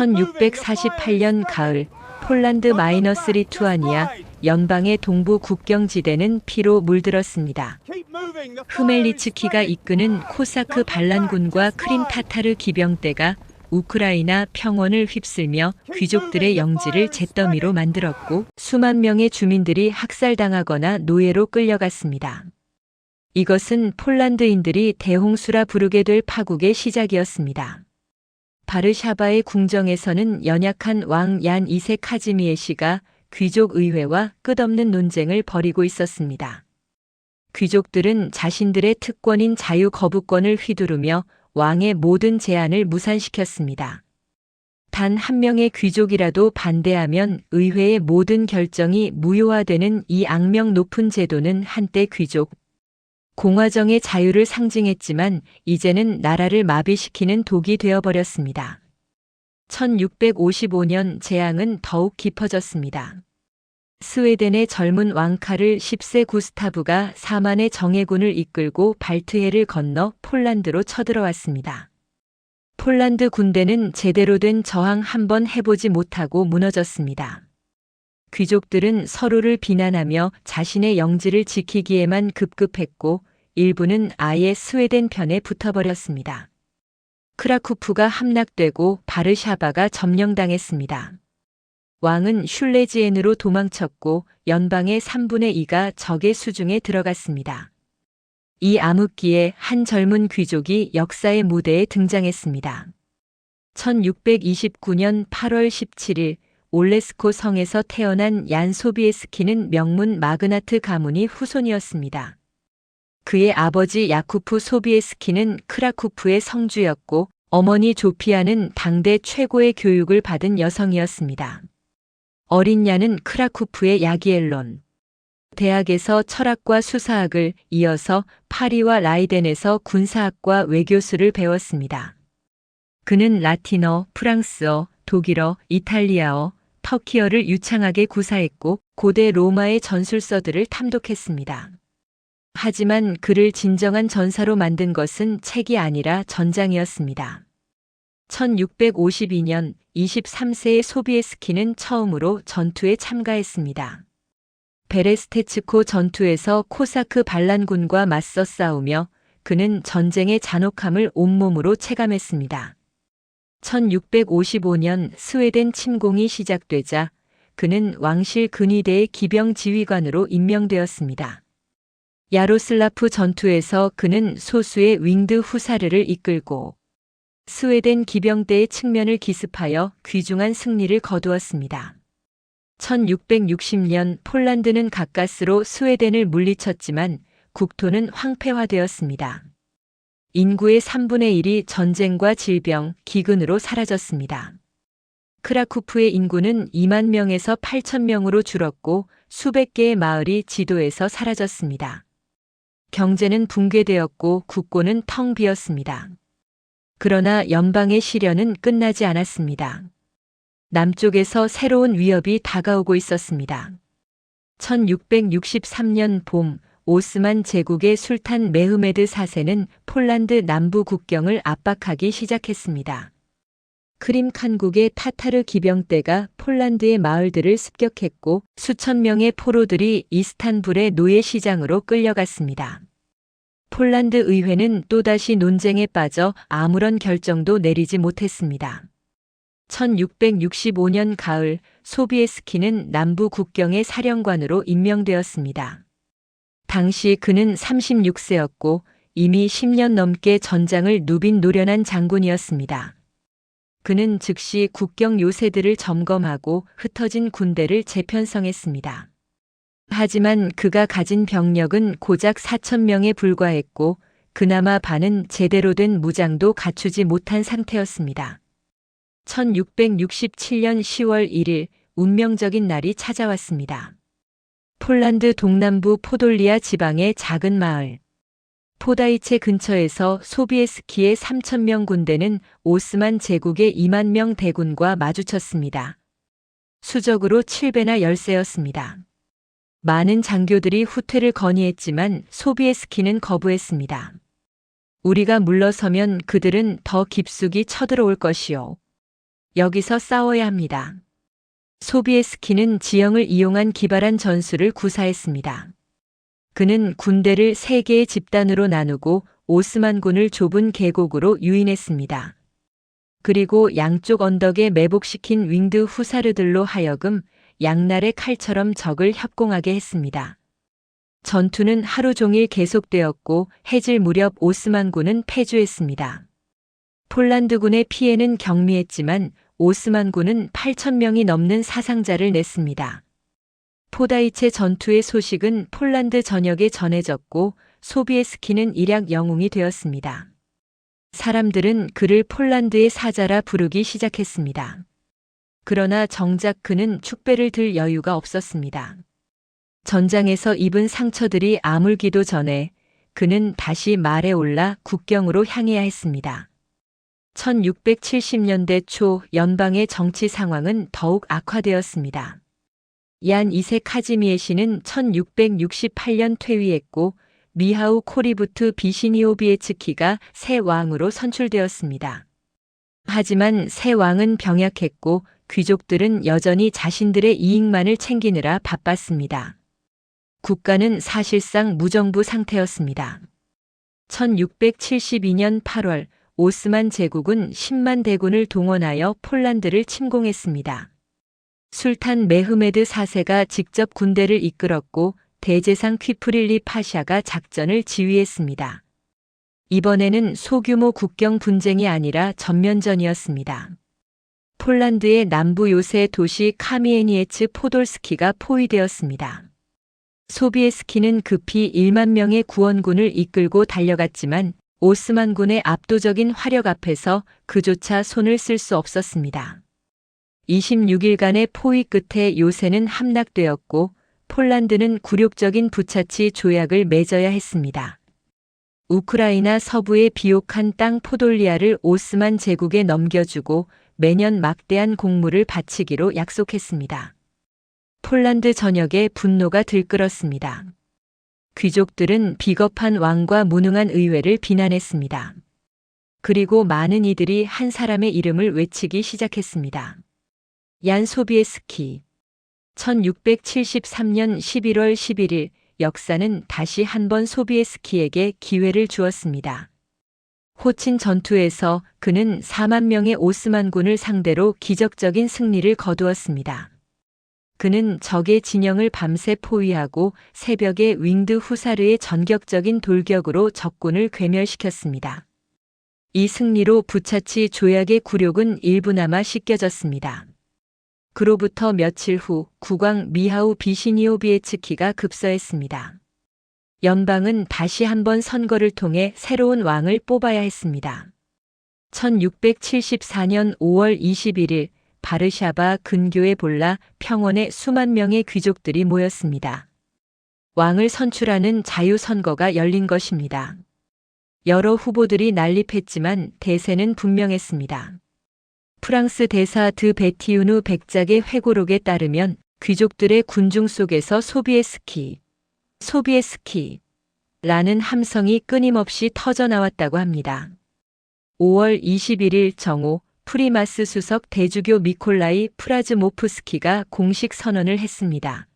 1648년 가을 폴란드 -리투아니아 연방의 동부 국경지대는 피로 물들었습니다. 흐멜리츠키가 이끄는 코사크 반란군과 크림 타타르 기병대가 우크라이나 평원을 휩쓸며 귀족들의 영지를 잿더미로 만들었고 수만 명의 주민들이 학살당하거나 노예로 끌려갔습니다. 이것은 폴란드인들이 대홍수라 부르게 될 파국의 시작이었습니다. 바르샤바의 궁정에서는 연약한 왕 얀 2세 카즈미에시가 귀족 의회와 끝없는 논쟁을 벌이고 있었습니다. 귀족들은 자신들의 특권인 자유 거부권을 휘두르며 왕의 모든 제안을 무산시켰습니다. 단 한 명의 귀족이라도 반대하면 의회의 모든 결정이 무효화되는 이 악명 높은 제도는 한때 귀족 공화정의 자유를 상징했지만 이제는 나라를 마비시키는 독이 되어버렸습니다. 1655년 재앙은 더욱 깊어졌습니다. 스웨덴의 젊은 왕 카를 10세 구스타브가 4만의 정예군을 이끌고 발트해를 건너 폴란드로 쳐들어왔습니다. 폴란드 군대는 제대로 된 저항 한번 해보지 못하고 무너졌습니다. 귀족들은 서로를 비난하며 자신의 영지를 지키기에만 급급했고 일부는 아예 스웨덴 편에 붙어버렸습니다. 크라쿠프가 함락되고 바르샤바가 점령당했습니다. 왕은 슐레지엔으로 도망쳤고 연방의 3분의 2가 적의 수중에 들어갔습니다. 이 암흑기에 한 젊은 귀족이 역사의 무대에 등장했습니다. 1629년 8월 17일 올레스코 성에서 태어난 얀 소비에스키는 명문 마그나트 가문의 후손이었습니다. 그의 아버지 야쿠프 소비에스키는 크라쿠프의 성주였고 어머니 조피아는 당대 최고의 교육을 받은 여성이었습니다. 어린 얀은 크라쿠프의 야기엘론 대학에서 철학과 수사학을 이어서 파리와 라이덴에서 군사학과 외교술을 배웠습니다. 그는 라틴어, 프랑스어, 독일어, 이탈리아어, 터키어를 유창하게 구사했고 고대 로마의 전술서들을 탐독했습니다. 하지만 그를 진정한 전사로 만든 것은 책이 아니라 전장이었습니다. 1652년 23세의 소비에스키는 처음으로 전투에 참가했습니다. 베레스테츠코 전투에서 코사크 반란군과 맞서 싸우며 그는 전쟁의 잔혹함을 온몸으로 체감했습니다. 1655년 스웨덴 침공이 시작되자 그는 왕실 근위대의 기병 지휘관으로 임명되었습니다. 야로슬라프 전투에서 그는 소수의 윙드 후사르를 이끌고 스웨덴 기병대의 측면을 기습하여 귀중한 승리를 거두었습니다. 1660년 폴란드는 가까스로 스웨덴을 물리쳤지만 국토는 황폐화되었습니다. 인구의 3분의 1이 전쟁과 질병, 기근으로 사라졌습니다. 크라쿠프의 인구는 2만 명에서 8천 명으로 줄었고 수백 개의 마을이 지도에서 사라졌습니다. 경제는 붕괴되었고 국고는 텅 비었습니다. 그러나 연방의 시련은 끝나지 않았습니다. 남쪽에서 새로운 위협이 다가오고 있었습니다. 1663년 봄 오스만 제국의 술탄 메흐메드 4세는 폴란드 남부 국경을 압박하기 시작했습니다. 크림 칸국의 타타르 기병대가 폴란드의 마을들을 습격했고 수천 명의 포로들이 이스탄불의 노예시장으로 끌려갔습니다. 폴란드 의회는 또다시 논쟁에 빠져 아무런 결정도 내리지 못했습니다. 1665년 가을 소비에스키는 남부 국경의 사령관으로 임명되었습니다. 당시 그는 36세였고 이미 10년 넘게 전장을 누빈 노련한 장군이었습니다. 그는 즉시 국경 요새들을 점검하고 흩어진 군대를 재편성했습니다. 하지만 그가 가진 병력은 고작 4천 명에 불과했고 그나마 반은 제대로 된 무장도 갖추지 못한 상태였습니다. 1667년 10월 1일 운명적인 날이 찾아왔습니다. 폴란드 동남부 포돌리아 지방의 작은 마을 포다이체 근처에서 소비에스키의 3,000명 군대는 오스만 제국의 2만 명 대군과 마주쳤습니다. 수적으로 7배나 열세였습니다. 많은 장교들이 후퇴를 건의했지만 소비에스키는 거부했습니다. 우리가 물러서면 그들은 더 깊숙이 쳐들어올 것이요. 여기서 싸워야 합니다. 소비에스키는 지형을 이용한 기발한 전술을 구사했습니다. 그는 군대를 세 개의 집단으로 나누고 오스만군을 좁은 계곡으로 유인했습니다. 그리고 양쪽 언덕에 매복시킨 윙드 후사르들로 하여금 양날의 칼처럼 적을 협공하게 했습니다. 전투는 하루 종일 계속되었고 해질 무렵 오스만군은 패주했습니다. 폴란드군의 피해는 경미했지만 오스만군은 8,000명이 넘는 사상자를 냈습니다. 포다이체 전투의 소식은 폴란드 전역에 전해졌고 소비에스키는 일약 영웅이 되었습니다. 사람들은 그를 폴란드의 사자라 부르기 시작했습니다. 그러나 정작 그는 축배를 들 여유가 없었습니다. 전장에서 입은 상처들이 아물기도 전에 그는 다시 말에 올라 국경으로 향해야 했습니다. 1670년대 초 연방의 정치 상황은 더욱 악화되었습니다. 얀 2세 카지미에시는 1668년 퇴위했고 미하우 코리부트 비시니오비에츠키가 새 왕으로 선출되었습니다. 하지만 새 왕은 병약했고 귀족들은 여전히 자신들의 이익만을 챙기느라 바빴습니다. 국가는 사실상 무정부 상태였습니다. 1672년 8월 오스만 제국은 10만 대군을 동원하여 폴란드를 침공했습니다. 술탄 메흐메드 4세가 직접 군대를 이끌었고 대제상 퀴프릴리 파샤가 작전을 지휘했습니다. 이번에는 소규모 국경 분쟁이 아니라 전면전이었습니다. 폴란드의 남부 요새 도시 카미에니에츠 포돌스키가 포위되었습니다. 소비에스키는 급히 1만 명의 구원군을 이끌고 달려갔지만 오스만군의 압도적인 화력 앞에서 그조차 손을 쓸 수 없었습니다. 26일간의 포위 끝에 요새는 함락되었고 폴란드는 굴욕적인 부차치 조약을 맺어야 했습니다. 우크라이나 서부의 비옥한 땅 포돌리아를 오스만 제국에 넘겨주고 매년 막대한 공물을 바치기로 약속했습니다. 폴란드 전역에 분노가 들끓었습니다. 귀족들은 비겁한 왕과 무능한 의회를 비난했습니다. 그리고 많은 이들이 한 사람의 이름을 외치기 시작했습니다. 얀 소비에스키. 1673년 11월 11일 역사는 다시 한번 소비에스키에게 기회를 주었습니다. 호친 전투에서 그는 4만 명의 오스만군을 상대로 기적적인 승리를 거두었습니다. 그는 적의 진영을 밤새 포위하고 새벽에 윙드 후사르의 전격적인 돌격으로 적군을 괴멸시켰습니다. 이 승리로 부차치 조약의 굴욕은 일부나마 씻겨졌습니다. 그로부터 며칠 후 국왕 미하우 비시니오비에츠키가 급서했습니다. 연방은 다시 한번 선거를 통해 새로운 왕을 뽑아야 했습니다. 1674년 5월 21일 바르샤바 근교의 볼라 평원에 수만 명의 귀족들이 모였습니다. 왕을 선출하는 자유선거가 열린 것입니다. 여러 후보들이 난립했지만 대세는 분명했습니다. 프랑스 대사 드 베티우누 백작의 회고록에 따르면 귀족들의 군중 속에서 소비에스키 라는 함성이 끊임없이 터져나왔다고 합니다. 5월 21일 정오 프리마스 수석 대주교 미콜라이 프라즈모프스키가 공식 선언을 했습니다.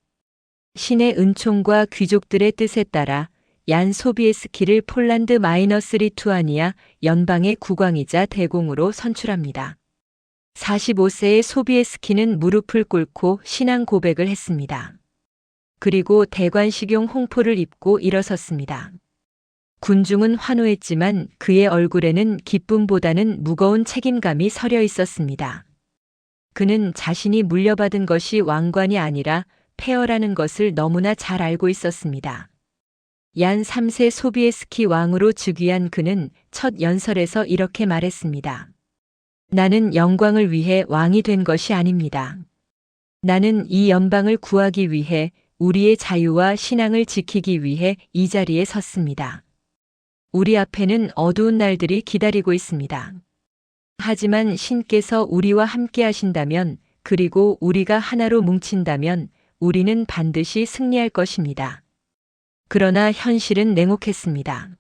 신의 은총과 귀족들의 뜻에 따라 얀 소비에스키를 폴란드 마이너스 리투아니아 연방의 국왕이자 대공으로 선출합니다. 45세의 소비에스키는 무릎을 꿇고 신앙 고백을 했습니다. 그리고 대관식용 홍포를 입고 일어섰습니다. 군중은 환호했지만 그의 얼굴에는 기쁨보다는 무거운 책임감이 서려 있었습니다. 그는 자신이 물려받은 것이 왕관이 아니라 폐허라는 것을 너무나 잘 알고 있었습니다. 얀 3세 소비에스키 왕으로 즉위한 그는 첫 연설에서 이렇게 말했습니다. 나는 영광을 위해 왕이 된 것이 아닙니다. 나는 이 연방을 구하기 위해 우리의 자유와 신앙을 지키기 위해 이 자리에 섰습니다. 우리 앞에는 어두운 날들이 기다리고 있습니다. 하지만 신께서 우리와 함께 하신다면, 그리고 우리가 하나로 뭉친다면 우리는 반드시 승리할 것입니다. 그러나 현실은 냉혹했습니다.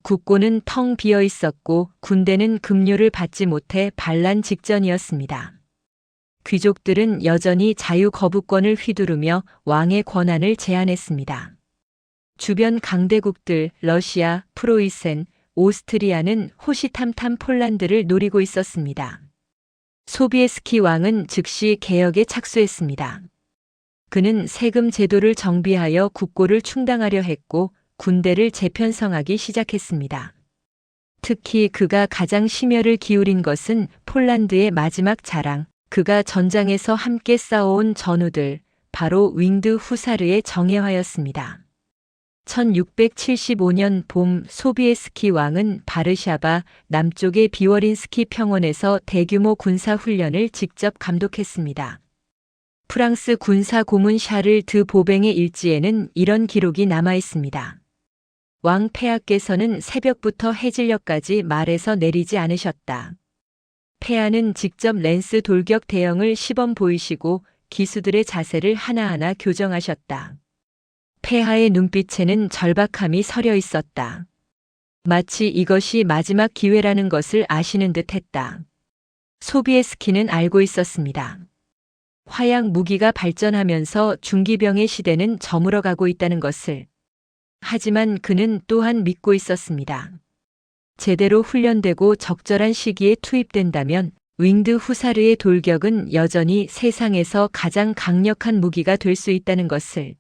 국고는 텅 비어 있었고 군대는 급료를 받지 못해 반란 직전이었습니다. 귀족들은 여전히 자유 거부권을 휘두르며 왕의 권한을 제한했습니다. 주변 강대국들 러시아, 프로이센, 오스트리아는 호시탐탐 폴란드를 노리고 있었습니다. 소비에스키 왕은 즉시 개혁에 착수했습니다. 그는 세금 제도를 정비하여 국고를 충당하려 했고 군대를 재편성하기 시작했습니다. 특히 그가 가장 심혈을 기울인 것은 폴란드의 마지막 자랑, 그가 전장에서 함께 싸워온 전우들, 바로 윙드 후사르의 정예화였습니다. 1675년 봄 소비에스키 왕은 바르샤바 남쪽의 비워린스키 평원에서 대규모 군사 훈련을 직접 감독했습니다. 프랑스 군사 고문 샤를 드 보뱅의 일지에는 이런 기록이 남아 있습니다. 왕 폐하께서는 새벽부터 해질녘까지 말에서 내리지 않으셨다. 폐하는 직접 랜스 돌격 대형을 시범 보이시고 기수들의 자세를 하나하나 교정하셨다. 폐하의 눈빛에는 절박함이 서려 있었다. 마치 이것이 마지막 기회라는 것을 아시는 듯 했다. 소비에스키는 알고 있었습니다. 화약 무기가 발전하면서 중기병의 시대는 저물어가고 있다는 것을. 하지만 그는 또한 믿고 있었습니다. 제대로 훈련되고 적절한 시기에 투입된다면 윙드 후사르의 돌격은 여전히 세상에서 가장 강력한 무기가 될 수 있다는 것을.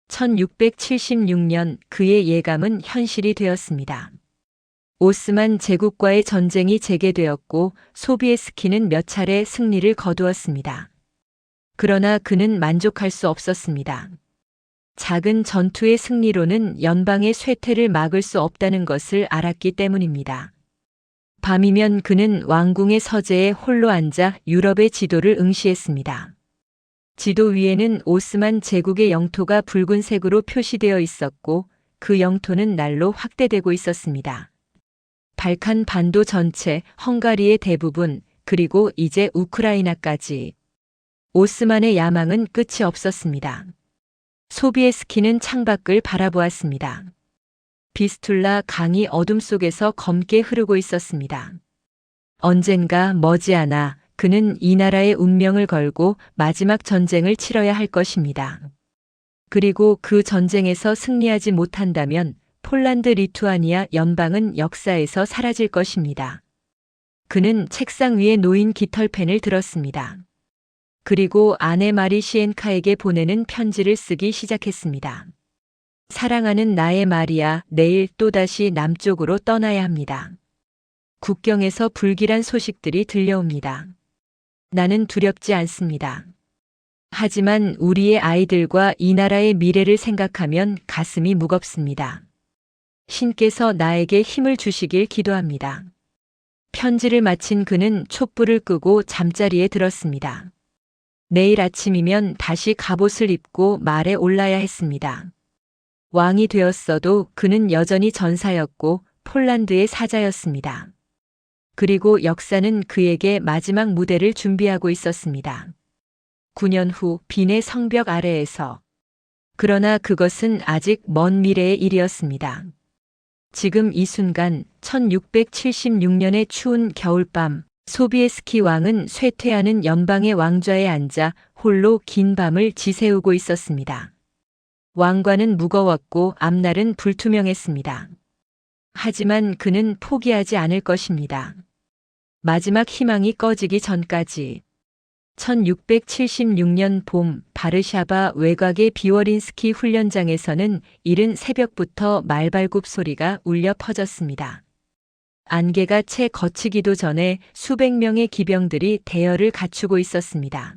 1676년 그의 예감은 현실이 되었습니다. 오스만 제국과의 전쟁이 재개되었고 소비에스키는 몇 차례 승리를 거두었습니다. 그러나 그는 만족할 수 없었습니다. 작은 전투의 승리로는 연방의 쇠퇴를 막을 수 없다는 것을 알았기 때문입니다. 밤이면 그는 왕궁의 서재에 홀로 앉아 유럽의 지도를 응시했습니다. 지도 위에는 오스만 제국의 영토가 붉은색으로 표시되어 있었고 그 영토는 날로 확대되고 있었습니다. 발칸 반도 전체, 헝가리의 대부분, 그리고 이제 우크라이나까지. 오스만의 야망은 끝이 없었습니다. 소비에스키는 창밖을 바라보았습니다. 비스툴라 강이 어둠 속에서 검게 흐르고 있었습니다. 언젠가 머지않아 그는 이 나라의 운명을 걸고 마지막 전쟁을 치러야 할 것입니다. 그리고 그 전쟁에서 승리하지 못한다면 폴란드 리투아니아 연방은 역사에서 사라질 것입니다. 그는 책상 위에 놓인 깃털펜을 들었습니다. 그리고 아내 마리 시엔카에게 보내는 편지를 쓰기 시작했습니다. 사랑하는 나의 마리아, 내일 또다시 남쪽으로 떠나야 합니다. 국경에서 불길한 소식들이 들려옵니다. 나는 두렵지 않습니다. 하지만 우리의 아이들과 이 나라의 미래를 생각하면 가슴이 무겁습니다. 신께서 나에게 힘을 주시길 기도합니다. 편지를 마친 그는 촛불을 끄고 잠자리에 들었습니다. 내일 아침이면 다시 갑옷을 입고 말에 올라야 했습니다. 왕이 되었어도 그는 여전히 전사였고 폴란드의 사자였습니다. 그리고 역사는 그에게 마지막 무대를 준비하고 있었습니다. 9년 후 빈의 성벽 아래에서. 그러나 그것은 아직 먼 미래의 일이었습니다. 지금 이 순간 1676년의 추운 겨울밤, 소비에스키 왕은 쇠퇴하는 연방의 왕좌에 앉아 홀로 긴 밤을 지새우고 있었습니다. 왕관은 무거웠고 앞날은 불투명했습니다. 하지만 그는 포기하지 않을 것입니다. 마지막 희망이 꺼지기 전까지. 1676년 봄 바르샤바 외곽의 비워린스키 훈련장에서는 이른 새벽부터 말발굽 소리가 울려 퍼졌습니다. 안개가 채 걷히기도 전에 수백 명의 기병들이 대열을 갖추고 있었습니다.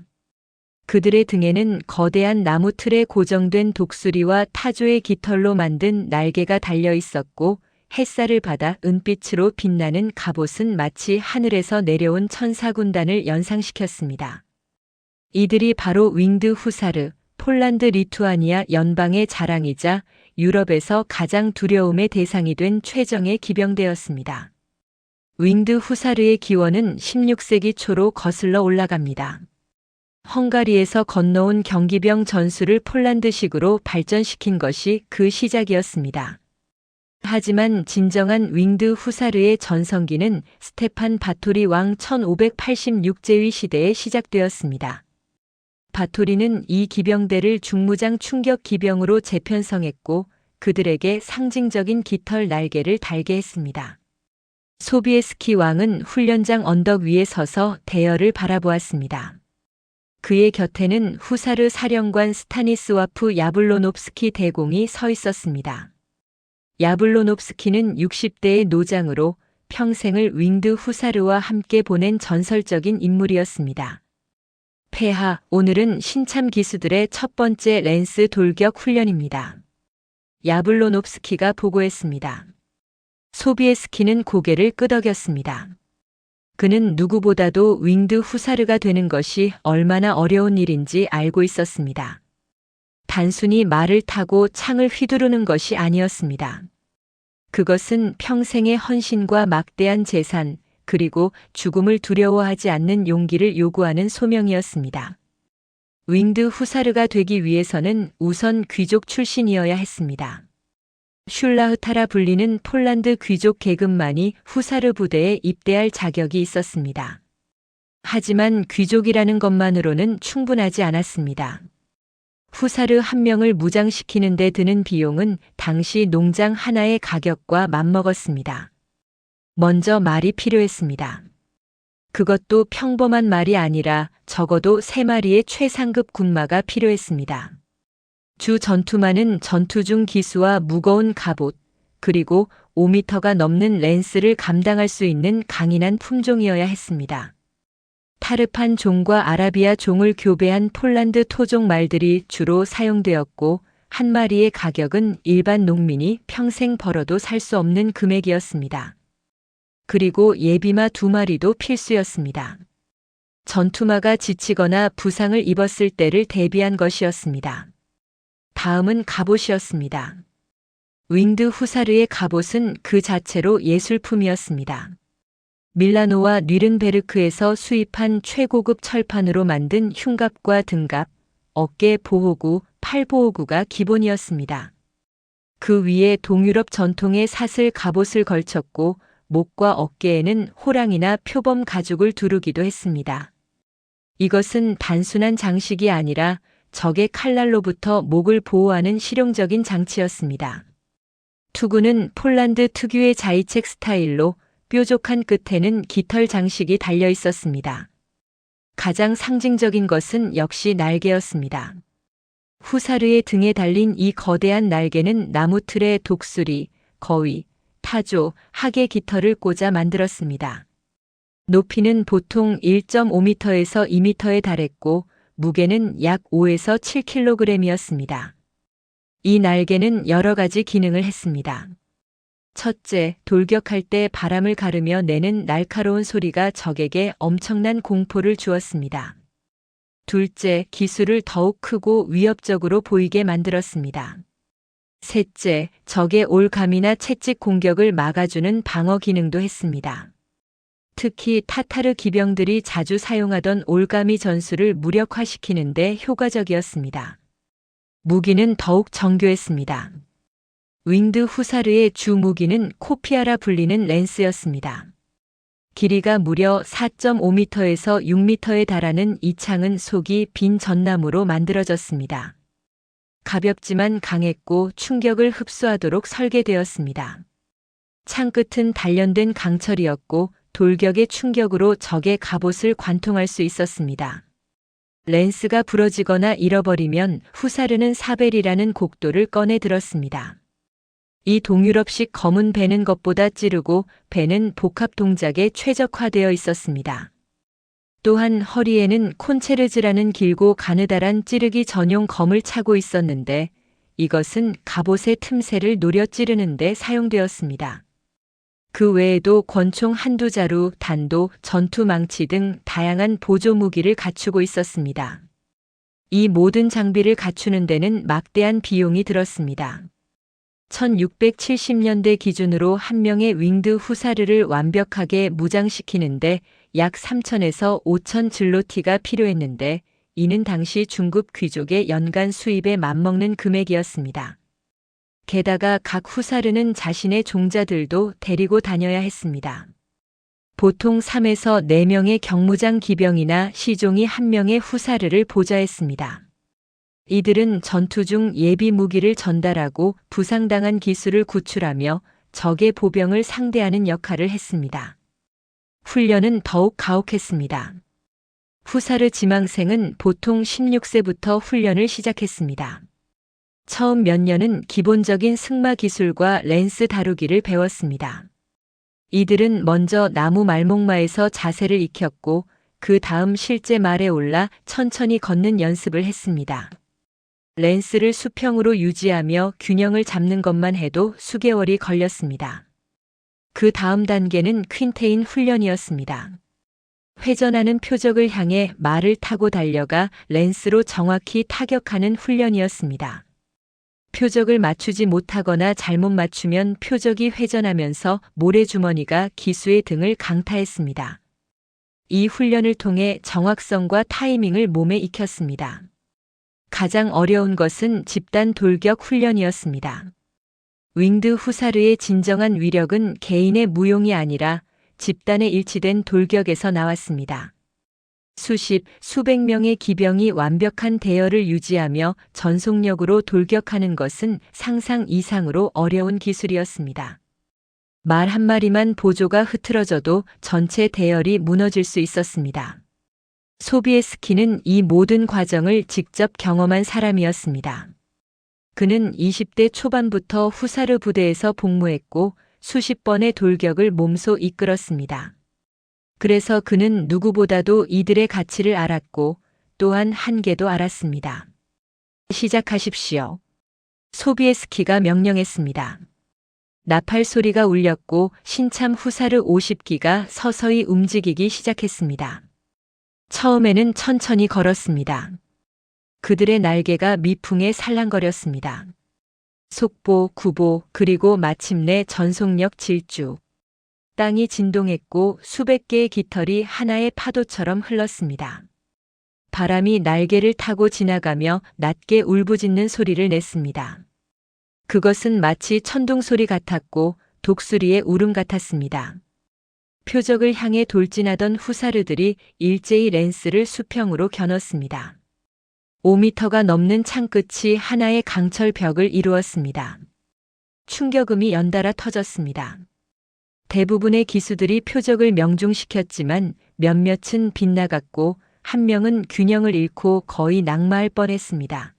그들의 등에는 거대한 나무 틀에 고정된 독수리와 타조의 깃털로 만든 날개가 달려 있었고 햇살을 받아 은빛으로 빛나는 갑옷은 마치 하늘에서 내려온 천사군단을 연상시켰습니다. 이들이 바로 윙드 후사르, 폴란드 리투아니아 연방의 자랑이자 유럽에서 가장 두려움의 대상이 된 최정예 기병대였습니다. 윙드 후사르의 기원은 16세기 초로 거슬러 올라갑니다. 헝가리에서 건너온 경기병 전술을 폴란드식으로 발전시킨 것이 그 시작이었습니다. 하지만 진정한 윙드 후사르의 전성기는 스테판 바토리 왕 1586제위 시대에 시작되었습니다. 바토리는 이 기병대를 중무장 충격 기병으로 재편성했고 그들에게 상징적인 깃털 날개를 달게 했습니다. 소비에스키 왕은 훈련장 언덕 위에 서서 대열을 바라보았습니다. 그의 곁에는 후사르 사령관 스타니스와프 야블로노프스키 대공이 서 있었습니다. 야블로노프스키는 60대의 노장으로 평생을 윙드 후사르와 함께 보낸 전설적인 인물이었습니다. 폐하, 오늘은 신참 기수들의 첫 번째 랜스 돌격 훈련입니다. 야블로노프스키가 보고했습니다. 소비에스키는 고개를 끄덕였습니다. 그는 누구보다도 윙드 후사르가 되는 것이 얼마나 어려운 일인지 알고 있었습니다. 단순히 말을 타고 창을 휘두르는 것이 아니었습니다. 그것은 평생의 헌신과 막대한 재산, 그리고 죽음을 두려워하지 않는 용기를 요구하는 소명이었습니다. 윙드 후사르가 되기 위해서는 우선 귀족 출신이어야 했습니다. 슐라흐타라 불리는 폴란드 귀족 계급만이 후사르 부대에 입대할 자격이 있었습니다. 하지만 귀족이라는 것만으로는 충분하지 않았습니다. 후사르 한 명을 무장시키는 데 드는 비용은 당시 농장 하나의 가격과 맞먹었습니다. 먼저 말이 필요했습니다. 그것도 평범한 말이 아니라 적어도 3마리의 최상급 군마가 필요했습니다. 주 전투마는 전투 중 기수와 무거운 갑옷, 그리고 5m가 넘는 랜스를 감당할 수 있는 강인한 품종이어야 했습니다. 타르판 종과 아라비아 종을 교배한 폴란드 토종 말들이 주로 사용되었고 한 마리의 가격은 일반 농민이 평생 벌어도 살 수 없는 금액이었습니다. 그리고 예비마 2마리도 필수였습니다. 전투마가 지치거나 부상을 입었을 때를 대비한 것이었습니다. 다음은 갑옷이었습니다. 윙드 후사르의 갑옷은 그 자체로 예술품이었습니다. 밀라노와 뉘른베르크에서 수입한 최고급 철판으로 만든 흉갑과 등갑, 어깨 보호구, 팔 보호구가 기본이었습니다. 그 위에 동유럽 전통의 사슬 갑옷을 걸쳤고 목과 어깨에는 호랑이나 표범 가죽을 두르기도 했습니다. 이것은 단순한 장식이 아니라 적의 칼날로부터 목을 보호하는 실용적인 장치였습니다. 투구는 폴란드 특유의 자이책 스타일로 뾰족한 끝에는 깃털 장식이 달려 있었습니다. 가장 상징적인 것은 역시 날개였습니다. 후사르의 등에 달린 이 거대한 날개는 나무틀에 독수리, 거위, 타조, 학의 깃털을 꽂아 만들었습니다. 높이는 보통 1.5m에서 2m에 달했고 무게는 약 5에서 7kg이었습니다. 이 날개는 여러 가지 기능을 했습니다. 첫째, 돌격할 때 바람을 가르며 내는 날카로운 소리가 적에게 엄청난 공포를 주었습니다. 둘째, 기술을 더욱 크고 위협적으로 보이게 만들었습니다. 셋째, 적의 올감이나 채찍 공격을 막아주는 방어 기능도 했습니다. 특히 타타르 기병들이 자주 사용하던 올가미 전술을 무력화시키는 데 효과적이었습니다. 무기는 더욱 정교했습니다. 윙드 후사르의 주 무기는 코피아라 불리는 랜스였습니다. 길이가 무려 4.5m에서 6m에 달하는 이 창은 속이 빈 전나무로 만들어졌습니다. 가볍지만 강했고 충격을 흡수하도록 설계되었습니다. 창 끝은 단련된 강철이었고 돌격의 충격으로 적의 갑옷을 관통할 수 있었습니다. 랜스가 부러지거나 잃어버리면 후사르는 사벨이라는 곡도를 꺼내 들었습니다. 이 동유럽식 검은 배는 것보다 찌르고 배는 복합 동작에 최적화되어 있었습니다. 또한 허리에는 콘체르즈라는 길고 가느다란 찌르기 전용 검을 차고 있었는데 이것은 갑옷의 틈새를 노려 찌르는 데 사용되었습니다. 그 외에도 권총 한두 자루, 단도, 전투망치 등 다양한 보조 무기를 갖추고 있었습니다. 이 모든 장비를 갖추는 데는 막대한 비용이 들었습니다. 1670년대 기준으로 한 명의 윙드 후사르를 완벽하게 무장시키는데 약 3,000에서 5,000 질로티가 필요했는데 이는 당시 중급 귀족의 연간 수입에 맞먹는 금액이었습니다. 게다가 각 후사르는 자신의 종자들도 데리고 다녀야 했습니다. 보통 3에서 4명의 경무장 기병이나 시종이 1명의 후사르를 보좌했습니다. 이들은 전투 중 예비 무기를 전달하고 부상당한 기수를 구출하며 적의 보병을 상대하는 역할을 했습니다. 훈련은 더욱 가혹했습니다. 후사르 지망생은 보통 16세부터 훈련을 시작했습니다. 처음 몇 년은 기본적인 승마 기술과 랜스 다루기를 배웠습니다. 이들은 먼저 나무 말목마에서 자세를 익혔고 그 다음 실제 말에 올라 천천히 걷는 연습을 했습니다. 랜스를 수평으로 유지하며 균형을 잡는 것만 해도 수개월이 걸렸습니다. 그 다음 단계는 퀸테인 훈련이었습니다. 회전하는 표적을 향해 말을 타고 달려가 랜스로 정확히 타격하는 훈련이었습니다. 표적을 맞추지 못하거나 잘못 맞추면 표적이 회전하면서 모래주머니가 기수의 등을 강타했습니다. 이 훈련을 통해 정확성과 타이밍을 몸에 익혔습니다. 가장 어려운 것은 집단 돌격 훈련이었습니다. 윙드 후사르의 진정한 위력은 개인의 무용이 아니라 집단의 일치된 돌격에서 나왔습니다. 수십, 수백 명의 기병이 완벽한 대열을 유지하며 전속력으로 돌격하는 것은 상상 이상으로 어려운 기술이었습니다. 말 한 마리만 보조가 흐트러져도 전체 대열이 무너질 수 있었습니다. 소비에스키는 이 모든 과정을 직접 경험한 사람이었습니다. 그는 20대 초반부터 후사르 부대에서 복무했고 수십 번의 돌격을 몸소 이끌었습니다. 그래서 그는 누구보다도 이들의 가치를 알았고 또한 한계도 알았습니다. 시작하십시오. 소비에스키가 명령했습니다. 나팔 소리가 울렸고 신참 후사르 50기가 서서히 움직이기 시작했습니다. 처음에는 천천히 걸었습니다. 그들의 날개가 미풍에 살랑거렸습니다. 속보, 구보, 그리고 마침내 전속력 질주. 땅이 진동했고 수백 개의 깃털이 하나의 파도처럼 흘렀습니다. 바람이 날개를 타고 지나가며 낮게 울부짖는 소리를 냈습니다. 그것은 마치 천둥 소리 같았고 독수리의 울음 같았습니다. 표적을 향해 돌진하던 후사르들이 일제히 랜스를 수평으로 겨눴습니다. 5미터가 넘는 창끝이 하나의 강철 벽을 이루었습니다. 충격음이 연달아 터졌습니다. 대부분의 기수들이 표적을 명중시켰지만 몇몇은 빗나갔고 한 명은 균형을 잃고 거의 낙마할 뻔했습니다.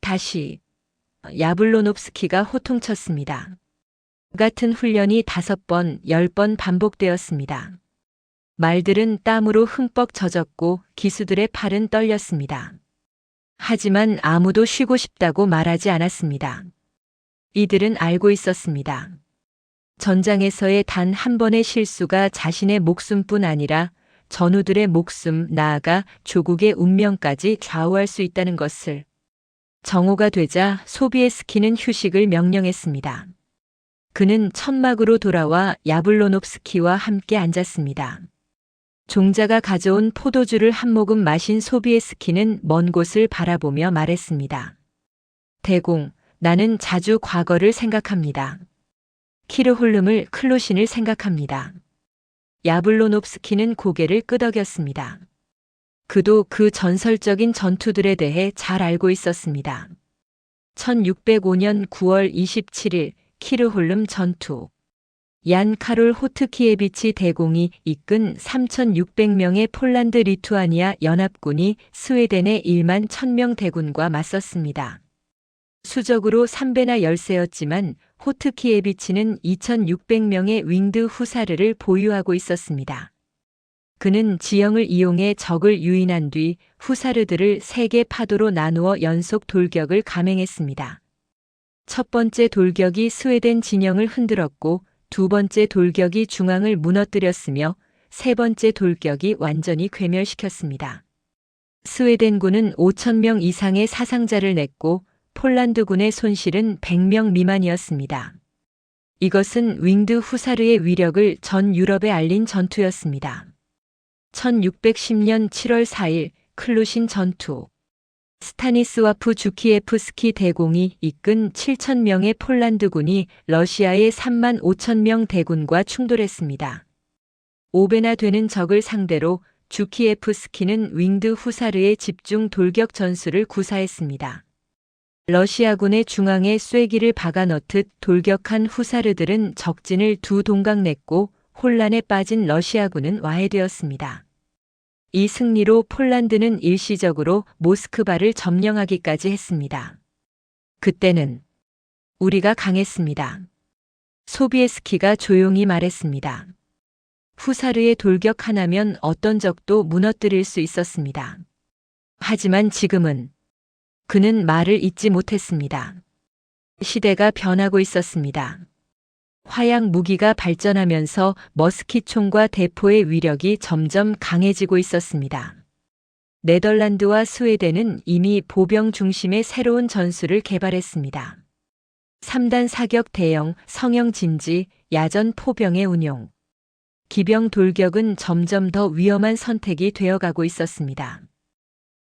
다시 야블로nov스키가 호통쳤습니다. 같은 훈련이 5번, 10번 반복되었습니다. 말들은 땀으로 흠뻑 젖었고 기수들의 팔은 떨렸습니다. 하지만 아무도 쉬고 싶다고 말하지 않았습니다. 이들은 알고 있었습니다. 전장에서의 단 한 번의 실수가 자신의 목숨뿐 아니라 전우들의 목숨, 나아가 조국의 운명까지 좌우할 수 있다는 것을. 정오가 되자 소비에스키는 휴식을 명령했습니다. 그는 천막으로 돌아와 야블로nov스키와 함께 앉았습니다. 종자가 가져온 포도주를 한 모금 마신 소비에스키는 먼 곳을 바라보며 말했습니다. 대공, 나는 자주 과거를 생각합니다. 키르홀름을 클로신을 생각합니다. 야블로nov스키는 고개를 끄덕였습니다. 그도 그 전설적인 전투들에 대해 잘 알고 있었습니다. 1605년 9월 27일 키르홀름 전투. 얀 카롤 호트키에비치 대공이 이끈 3,600명의 폴란드 리투아니아 연합군이 스웨덴의 1만 1,000명 대군과 맞섰습니다. 수적으로 3배나 열세였지만 호트키에비치는 2,600명의 윙드 후사르를 보유하고 있었습니다. 그는 지형을 이용해 적을 유인한 뒤 후사르들을 3개 파도로 나누어 연속 돌격을 감행했습니다. 첫 번째 돌격이 스웨덴 진영을 흔들었고 두 번째 돌격이 중앙을 무너뜨렸으며 세 번째 돌격이 완전히 괴멸시켰습니다. 스웨덴군은 5,000명 이상의 사상자를 냈고 폴란드군의 손실은 100명 미만이었습니다. 이것은 윙드 후사르의 위력을 전 유럽에 알린 전투였습니다. 1610년 7월 4일 클루신 전투. 스타니스와프 주키예프스키 대공이 이끈 7,000명의 폴란드군이 러시아의 35,000명 대군과 충돌했습니다. 5배나 되는 적을 상대로 주키예프스키는 윙드 후사르의 집중 돌격 전술을 구사했습니다. 러시아군의 중앙에 쐐기를 박아 넣듯 돌격한 후사르들은 적진을 두 동강 냈고 혼란에 빠진 러시아군은 와해되었습니다. 이 승리로 폴란드는 일시적으로 모스크바를 점령하기까지 했습니다. 그때는 우리가 강했습니다. 소비에스키가 조용히 말했습니다. 후사르의 돌격 하나면 어떤 적도 무너뜨릴 수 있었습니다. 하지만 지금은 그는 말을 잇지 못했습니다. 시대가 변하고 있었습니다. 화약 무기가 발전하면서 머스킷총과 대포의 위력이 점점 강해지고 있었습니다. 네덜란드와 스웨덴은 이미 보병 중심의 새로운 전술을 개발했습니다. 3단 사격 대형, 성형 진지, 야전 포병의 운용. 기병 돌격은 점점 더 위험한 선택이 되어가고 있었습니다.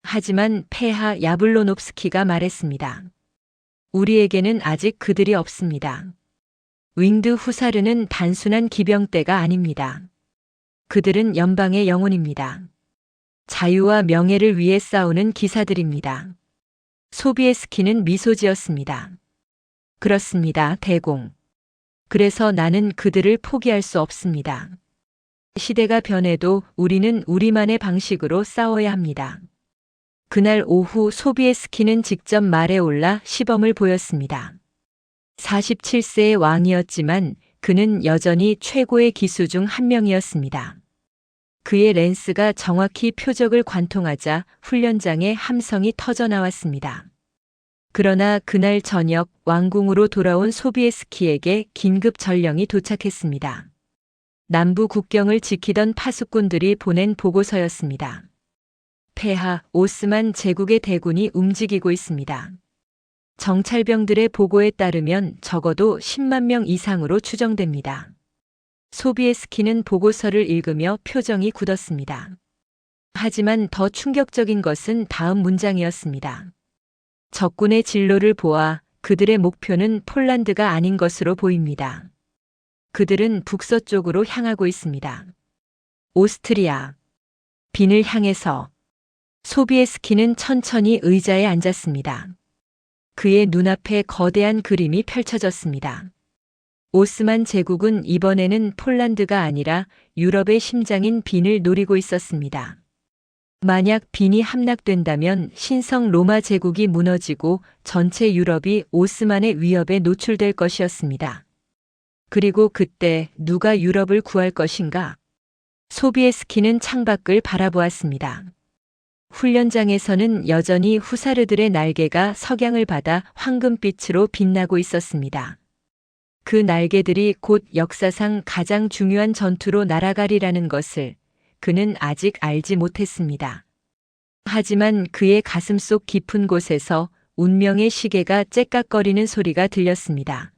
하지만 폐하 야블로nov스키가 말했습니다. 우리에게는 아직 그들이 없습니다. 윙드 후사르는 단순한 기병대가 아닙니다. 그들은 연방의 영혼입니다. 자유와 명예를 위해 싸우는 기사들입니다. 소비에스키는 미소 지었습니다. 그렇습니다, 대공. 그래서 나는 그들을 포기할 수 없습니다. 시대가 변해도 우리는 우리만의 방식으로 싸워야 합니다. 그날 오후 소비에스키는 직접 말에 올라 시범을 보였습니다. 47세의 왕이었지만 그는 여전히 최고의 기수 중 한 명이었습니다. 그의 랜스가 정확히 표적을 관통하자 훈련장에 함성이 터져 나왔습니다. 그러나 그날 저녁 왕궁으로 돌아온 소비에스키에게 긴급 전령이 도착했습니다. 남부 국경을 지키던 파수꾼들이 보낸 보고서였습니다. 폐하, 오스만 제국의 대군이 움직이고 있습니다. 정찰병들의 보고에 따르면 적어도 10만 명 이상으로 추정됩니다. 소비에스키는 보고서를 읽으며 표정이 굳었습니다. 하지만 더 충격적인 것은 다음 문장이었습니다. 적군의 진로를 보아 그들의 목표는 폴란드가 아닌 것으로 보입니다. 그들은 북서쪽으로 향하고 있습니다. 오스트리아. 빈을 향해서. 소비에스키는 천천히 의자에 앉았습니다. 그의 눈앞에 거대한 그림이 펼쳐졌습니다. 오스만 제국은 이번에는 폴란드가 아니라 유럽의 심장인 빈을 노리고 있었습니다. 만약 빈이 함락된다면 신성 로마 제국이 무너지고 전체 유럽이 오스만의 위협에 노출될 것이었습니다. 그리고 그때 누가 유럽을 구할 것인가? 소비에스키는 창밖을 바라보았습니다. 훈련장에서는 여전히 후사르들의 날개가 석양을 받아 황금빛으로 빛나고 있었습니다. 그 날개들이 곧 역사상 가장 중요한 전투로 날아가리라는 것을 그는 아직 알지 못했습니다. 하지만 그의 가슴속 깊은 곳에서 운명의 시계가 째깍거리는 소리가 들렸습니다.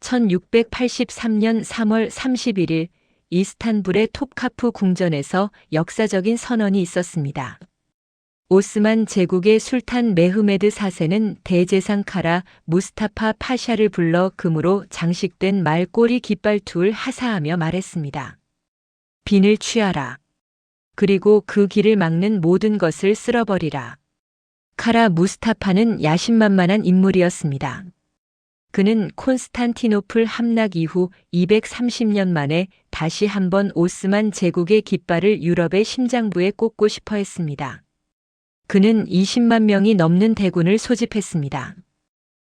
1683년 3월 31일 이스탄불의 톱카프 궁전에서 역사적인 선언이 있었습니다. 오스만 제국의 술탄 메흐메드 4세는 대제상 카라 무스타파 파샤를 불러 금으로 장식된 말꼬리 깃발투를 하사하며 말했습니다. 빈을 취하라. 그리고 그 길을 막는 모든 것을 쓸어버리라. 카라 무스타파는 야심만만한 인물이었습니다. 그는 콘스탄티노플 함락 이후 230년 만에 다시 한번 오스만 제국의 깃발을 유럽의 심장부에 꽂고 싶어 했습니다. 그는 20만 명이 넘는 대군을 소집했습니다.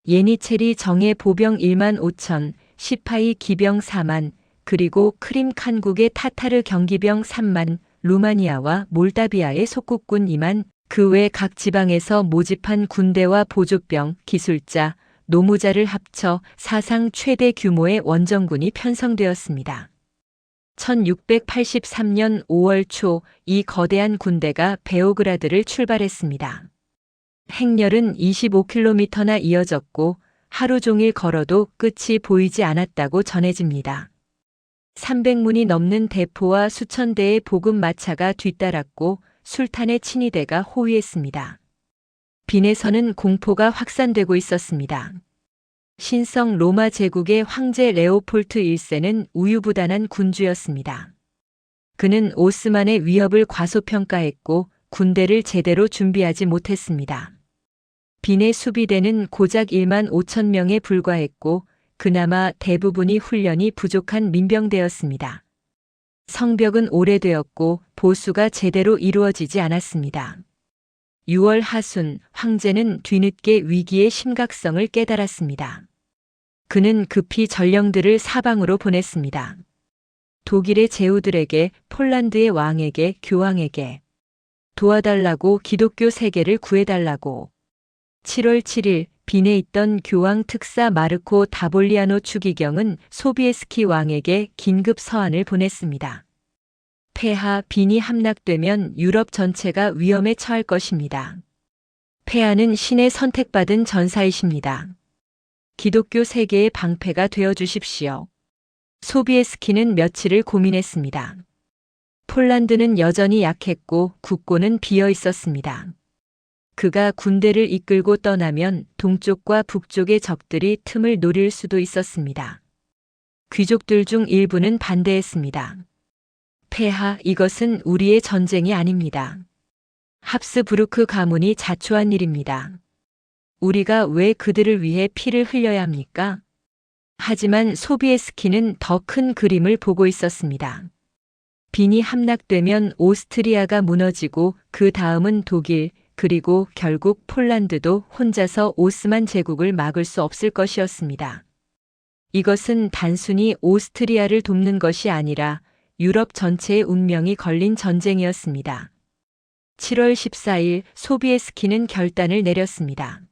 예니체리 정예 보병 1만 5천, 시파이 기병 4만, 그리고 크림 칸국의 타타르 경기병 3만, 루마니아와 몰다비아의 속국군 2만, 그 외 각 지방에서 모집한 군대와 보조병, 기술자, 노무자를 합쳐 사상 최대 규모의 원정군이 편성되었습니다. 1683년 5월 초 이 거대한 군대가 베오그라드를 출발했습니다. 행렬은 25km나 이어졌고 하루 종일 걸어도 끝이 보이지 않았다고 전해집니다. 300문이 넘는 대포와 수천 대의 보급 마차가 뒤따랐고 술탄의 친위대가 호위했습니다. 빈에서는 공포가 확산되고 있었습니다. 신성 로마 제국의 황제 레오폴트 1세는 우유부단한 군주였습니다. 그는 오스만의 위협을 과소평가했고 군대를 제대로 준비하지 못했습니다. 빈의 수비대는 고작 1만 5천 명에 불과했고 그나마 대부분이 훈련이 부족한 민병대였습니다. 성벽은 오래되었고 보수가 제대로 이루어지지 않았습니다. 6월 하순 황제는 뒤늦게 위기의 심각성을 깨달았습니다. 그는 급히 전령들을 사방으로 보냈습니다. 독일의 제후들에게, 폴란드의 왕에게, 교황에게 도와달라고, 기독교 세계를 구해달라고. 7월 7일 빈에 있던 교황 특사 마르코 다볼리아노 추기경은 소비에스키 왕에게 긴급 서한을 보냈습니다. 폐하 빈이 함락되면 유럽 전체가 위험에 처할 것입니다. 폐하는 신의 선택받은 전사이십니다. 기독교 세계의 방패가 되어 주십시오. 소비에스키는 며칠을 고민했습니다. 폴란드는 여전히 약했고 국고는 비어 있었습니다. 그가 군대를 이끌고 떠나면 동쪽과 북쪽의 적들이 틈을 노릴 수도 있었습니다. 귀족들 중 일부는 반대했습니다. 폐하, 이것은 우리의 전쟁이 아닙니다. 합스부르크 가문이 자초한 일입니다. 우리가 왜 그들을 위해 피를 흘려야 합니까? 하지만 소비에스키는 더 큰 그림을 보고 있었습니다. 빈이 함락되면 오스트리아가 무너지고 그 다음은 독일, 그리고 결국 폴란드도 혼자서 오스만 제국을 막을 수 없을 것이었습니다. 이것은 단순히 오스트리아를 돕는 것이 아니라 유럽 전체의 운명이 걸린 전쟁이었습니다. 7월 14일 소비에스키는 결단을 내렸습니다.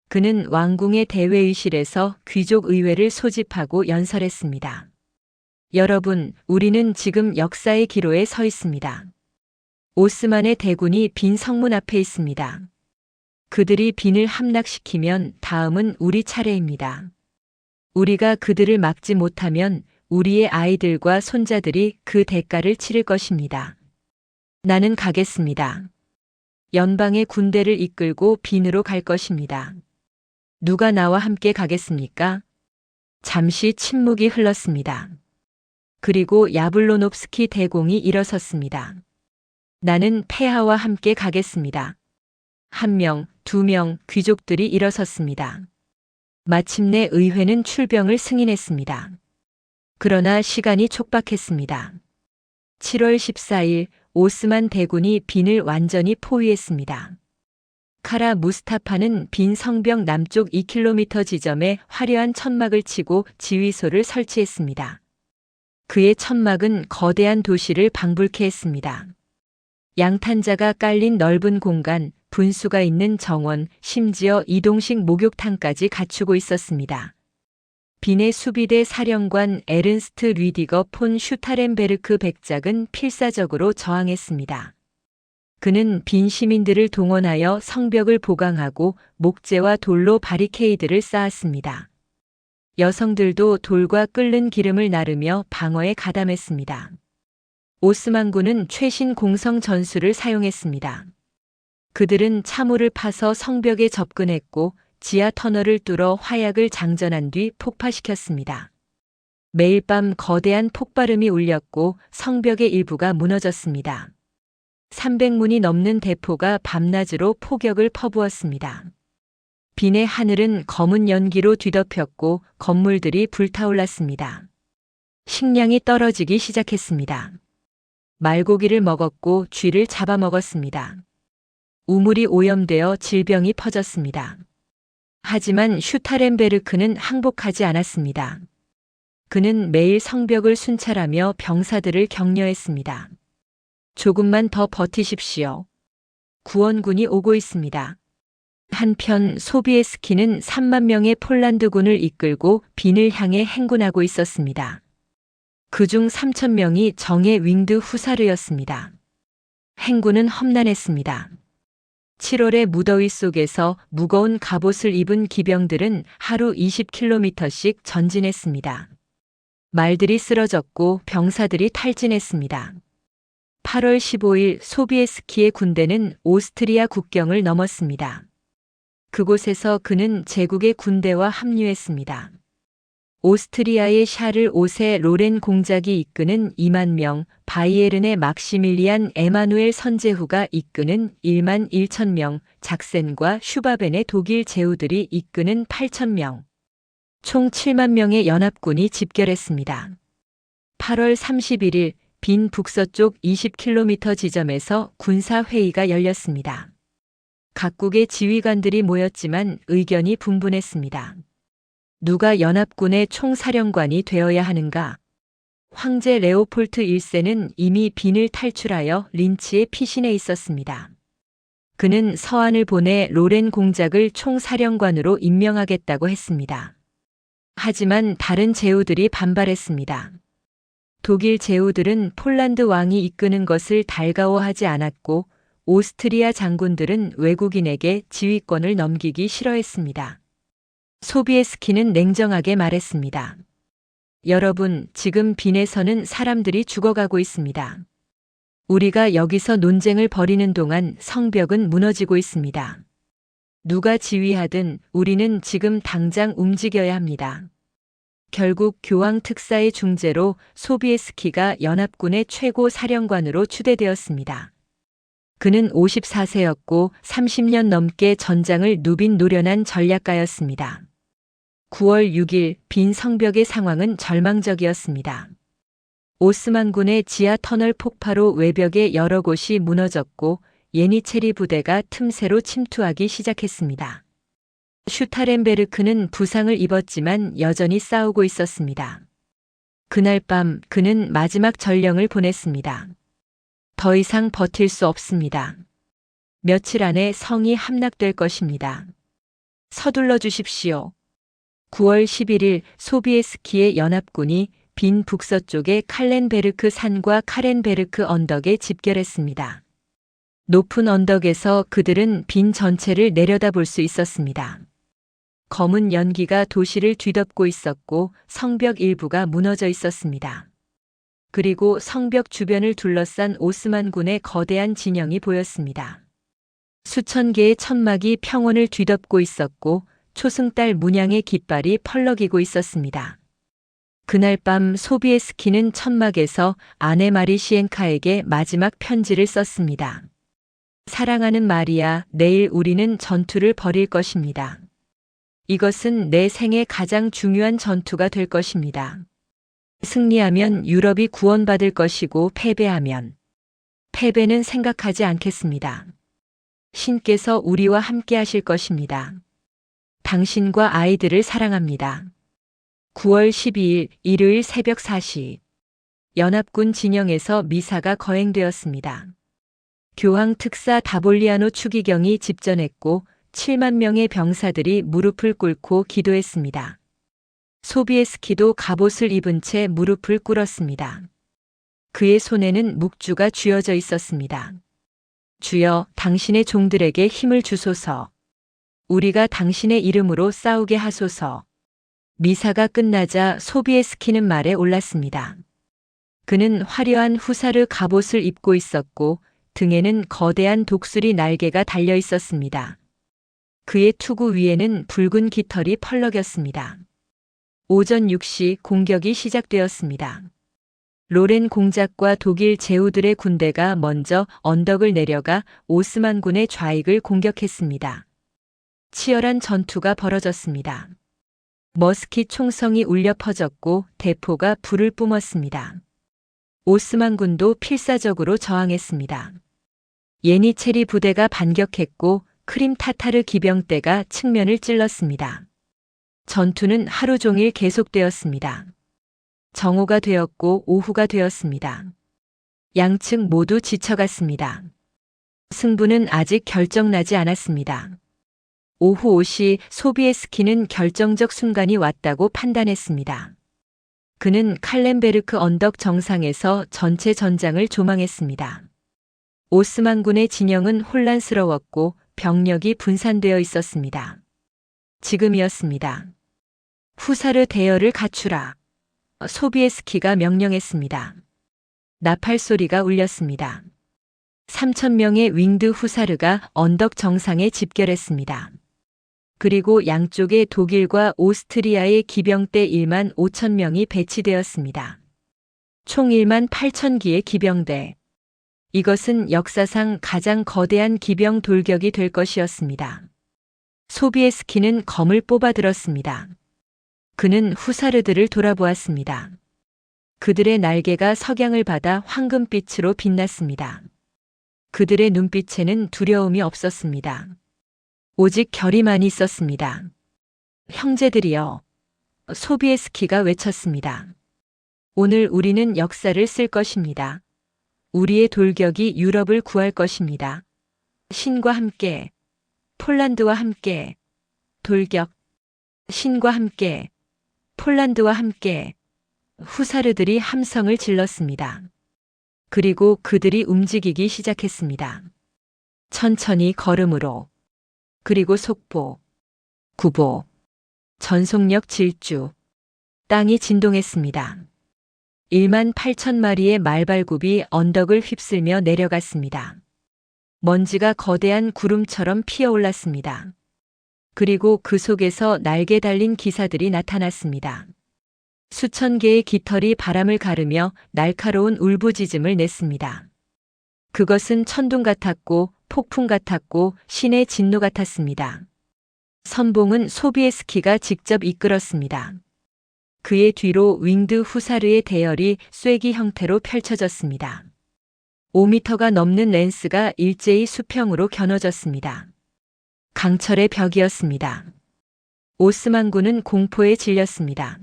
그는 왕궁의 대회의실에서 귀족 의회를 소집하고 연설했습니다. 여러분, 우리는 지금 역사의 기로에 서 있습니다. 오스만의 대군이 빈 성문 앞에 있습니다. 그들이 빈을 함락시키면 다음은 우리 차례입니다. 우리가 그들을 막지 못하면 우리의 아이들과 손자들이 그 대가를 치를 것입니다. 나는 가겠습니다. 연방의 군대를 이끌고 빈으로 갈 것입니다. 누가 나와 함께 가겠습니까? 잠시 침묵이 흘렀습니다. 그리고 야블로nov스키 대공이 일어섰습니다. 나는 폐하와 함께 가겠습니다. 1명, 2명 귀족들이 일어섰습니다. 마침내 의회는 출병을 승인했습니다. 그러나 시간이 촉박했습니다. 7월 14일 오스만 대군이 빈을 완전히 포위했습니다. 카라 무스타파는 빈 성벽 남쪽 2km 지점에 화려한 천막을 치고 지휘소를 설치했습니다. 그의 천막은 거대한 도시를 방불케 했습니다. 양탄자가 깔린 넓은 공간, 분수가 있는 정원, 심지어 이동식 목욕탕까지 갖추고 있었습니다. 빈의 수비대 사령관 에른스트 류디거 폰 슈타렌베르크 백작은 필사적으로 저항했습니다. 그는 빈 시민들을 동원하여 성벽을 보강하고 목재와 돌로 바리케이드를 쌓았습니다. 여성들도 돌과 끓는 기름을 나르며 방어에 가담했습니다. 오스만군은 최신 공성 전술을 사용했습니다. 그들은 차물을 파서 성벽에 접근했고 지하 터널을 뚫어 화약을 장전한 뒤 폭파시켰습니다. 매일 밤 거대한 폭발음이 울렸고 성벽의 일부가 무너졌습니다. 300문이 넘는 대포가 밤낮으로 폭격을 퍼부었습니다. 빈의 하늘은 검은 연기로 뒤덮였고 건물들이 불타올랐습니다. 식량이 떨어지기 시작했습니다. 말고기를 먹었고 쥐를 잡아먹었습니다. 우물이 오염되어 질병이 퍼졌습니다. 하지만 슈타렌베르크는 항복하지 않았습니다. 그는 매일 성벽을 순찰하며 병사들을 격려했습니다. 조금만 더 버티십시오. 구원군이 오고 있습니다. 한편 소비에스키는 3만 명의 폴란드군을 이끌고 빈을 향해 행군하고 있었습니다. 그중 3천 명이 정예 윙드 후사르였습니다. 행군은 험난했습니다. 7월의 무더위 속에서 무거운 갑옷을 입은 기병들은 하루 20km씩 전진했습니다. 말들이 쓰러졌고 병사들이 탈진했습니다. 8월 15일 소비에스키의 군대는 오스트리아 국경을 넘었습니다. 그곳에서 그는 제국의 군대와 합류했습니다. 오스트리아의 샤를 5세 로렌 공작이 이끄는 2만 명, 바이에른의 막시밀리안 에마누엘 선제후가 이끄는 1만 1천 명, 작센과 슈바벤의 독일 제후들이 이끄는 8천 명, 총 7만 명의 연합군이 집결했습니다. 8월 31일 빈 북서쪽 20km 지점에서 군사회의가 열렸습니다. 각국의 지휘관들이 모였지만 의견이 분분했습니다. 누가 연합군의 총사령관이 되어야 하는가? 황제 레오폴트 1세는 이미 빈을 탈출하여 린치에 피신해 있었습니다. 그는 서한을 보내 로렌 공작을 총사령관으로 임명하겠다고 했습니다. 하지만 다른 제후들이 반발했습니다. 독일 제후들은 폴란드 왕이 이끄는 것을 달가워하지 않았고 오스트리아 장군들은 외국인에게 지휘권을 넘기기 싫어했습니다. 소비에스키는 냉정하게 말했습니다. 여러분, 지금 빈에서는 사람들이 죽어가고 있습니다. 우리가 여기서 논쟁을 벌이는 동안 성벽은 무너지고 있습니다. 누가 지휘하든 우리는 지금 당장 움직여야 합니다. 결국 교황 특사의 중재로 소비에스키가 연합군의 최고 사령관으로 추대되었습니다. 그는 54세였고 30년 넘게 전장을 누빈 노련한 전략가였습니다. 9월 6일 빈 성벽의 상황은 절망적이었습니다. 오스만군의 지하 터널 폭파로 외벽의 여러 곳이 무너졌고 예니체리 부대가 틈새로 침투하기 시작했습니다. 슈타렌베르크는 부상을 입었지만 여전히 싸우고 있었습니다. 그날 밤 그는 마지막 전령을 보냈습니다. 더 이상 버틸 수 없습니다. 며칠 안에 성이 함락될 것입니다. 서둘러 주십시오. 9월 11일 소비에스키의 연합군이 빈 북서쪽의 칼렌베르크 산과 카렌베르크 언덕에 집결했습니다. 높은 언덕에서 그들은 빈 전체를 내려다볼 수 있었습니다. 검은 연기가 도시를 뒤덮고 있었고 성벽 일부가 무너져 있었습니다. 그리고 성벽 주변을 둘러싼 오스만군의 거대한 진영이 보였습니다. 수천 개의 천막이 평원을 뒤덮고 있었고 초승달 문양의 깃발이 펄럭이고 있었습니다. 그날 밤 소비에스키는 천막에서 아내 마리시엔카에게 마지막 편지를 썼습니다. 사랑하는 마리아, 내일 우리는 전투를 벌일 것입니다. 이것은 내 생애 가장 중요한 전투가 될 것입니다. 승리하면 유럽이 구원받을 것이고 패배는 생각하지 않겠습니다. 신께서 우리와 함께 하실 것입니다. 당신과 아이들을 사랑합니다. 9월 12일 일요일 새벽 4시 연합군 진영에서 미사가 거행되었습니다. 교황 특사 다볼리아노 추기경이 집전했고 7만 명의 병사들이 무릎을 꿇고 기도했습니다. 소비에스키도 갑옷을 입은 채 무릎을 꿇었습니다. 그의 손에는 묵주가 쥐어져 있었습니다. 주여, 당신의 종들에게 힘을 주소서. 우리가 당신의 이름으로 싸우게 하소서. 미사가 끝나자 소비에스키는 말에 올랐습니다. 그는 화려한 후사르 갑옷을 입고 있었고 등에는 거대한 독수리 날개가 달려 있었습니다. 그의 투구 위에는 붉은 깃털이 펄럭였습니다. 오전 6시 공격이 시작되었습니다. 로렌 공작과 독일 제후들의 군대가 먼저 언덕을 내려가 오스만군의 좌익을 공격했습니다. 치열한 전투가 벌어졌습니다. 머스킷 총성이 울려 퍼졌고 대포가 불을 뿜었습니다. 오스만군도 필사적으로 저항했습니다. 예니체리 부대가 반격했고 크림 타타르 기병대가 측면을 찔렀습니다. 전투는 하루 종일 계속되었습니다. 정오가 되었고 오후가 되었습니다. 양측 모두 지쳐갔습니다. 승부는 아직 결정나지 않았습니다. 오후 5시 소비에스키는 결정적 순간이 왔다고 판단했습니다. 그는 칼렌베르크 언덕 정상에서 전체 전장을 조망했습니다. 오스만군의 진영은 혼란스러웠고 병력이 분산되어 있었습니다. 지금이었습니다. 후사르 대열을 갖추라. 소비에스키가 명령했습니다. 나팔 소리가 울렸습니다. 3,000명의 윙드 후사르가 언덕 정상에 집결했습니다. 그리고 양쪽에 독일과 오스트리아의 기병대 1만 5천 명이 배치되었습니다. 총 1만 8천 기의 기병대. 이것은 역사상 가장 거대한 기병 돌격이 될 것이었습니다. 소비에스키는 검을 뽑아들었습니다. 그는 후사르들을 돌아보았습니다. 그들의 날개가 석양을 받아 황금빛으로 빛났습니다. 그들의 눈빛에는 두려움이 없었습니다. 오직 결의만 있었습니다. 형제들이여, 소비에스키가 외쳤습니다. 오늘 우리는 역사를 쓸 것입니다. 우리의 돌격이 유럽을 구할 것입니다. 신과 함께, 폴란드와 함께, 돌격, 신과 함께, 폴란드와 함께. 후사르들이 함성을 질렀습니다. 그리고 그들이 움직이기 시작했습니다. 천천히 걸음으로, 그리고 속보, 구보, 전속력 질주. 땅이 진동했습니다. 1만 8천 마리의 말발굽이 언덕을 휩쓸며 내려갔습니다. 먼지가 거대한 구름처럼 피어올랐습니다. 그리고 그 속에서 날개 달린 기사들이 나타났습니다. 수천 개의 깃털이 바람을 가르며 날카로운 울부짖음을 냈습니다. 그것은 천둥 같았고 폭풍 같았고 신의 진노 같았습니다. 선봉은 소비에스키가 직접 이끌었습니다. 그의 뒤로 윙드 후사르의 대열이 쐐기 형태로 펼쳐졌습니다. 5미터가 넘는 랜스가 일제히 수평으로 겨눠졌습니다. 강철의 벽이었습니다. 오스만군은 공포에 질렸습니다.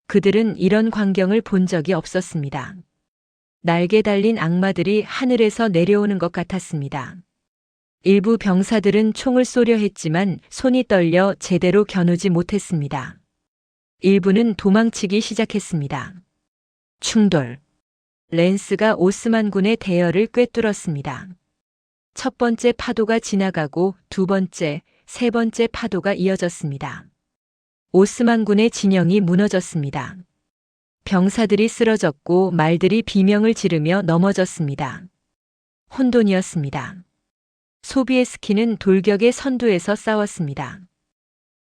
그들은 이런 광경을 본 적이 없었습니다. 날개 달린 악마들이 하늘에서 내려오는 것 같았습니다. 일부 병사들은 총을 쏘려 했지만 손이 떨려 제대로 겨누지 못했습니다. 일부는 도망치기 시작했습니다. 충돌. 랜스가 오스만군의 대열을 꿰뚫었습니다. 첫 번째 파도가 지나가고 두 번째, 세 번째 파도가 이어졌습니다. 오스만군의 진영이 무너졌습니다. 병사들이 쓰러졌고 말들이 비명을 지르며 넘어졌습니다. 혼돈이었습니다. 소비에스키는 돌격의 선두에서 싸웠습니다.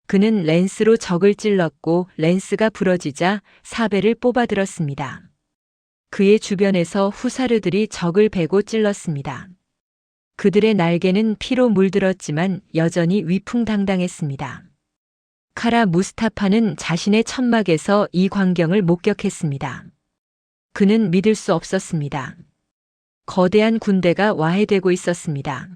그는 랜스로 적을 찔렀고 랜스가 부러지자 사배를 뽑아들었습니다. 그의 주변에서 후사르들이 적을 베고 찔렀습니다. 그들의 날개는 피로 물들었지만 여전히 위풍당당했습니다. 카라 무스타파는 자신의 천막에서 이 광경을 목격했습니다. 그는 믿을 수 없었습니다. 거대한 군대가 와해되고 있었습니다.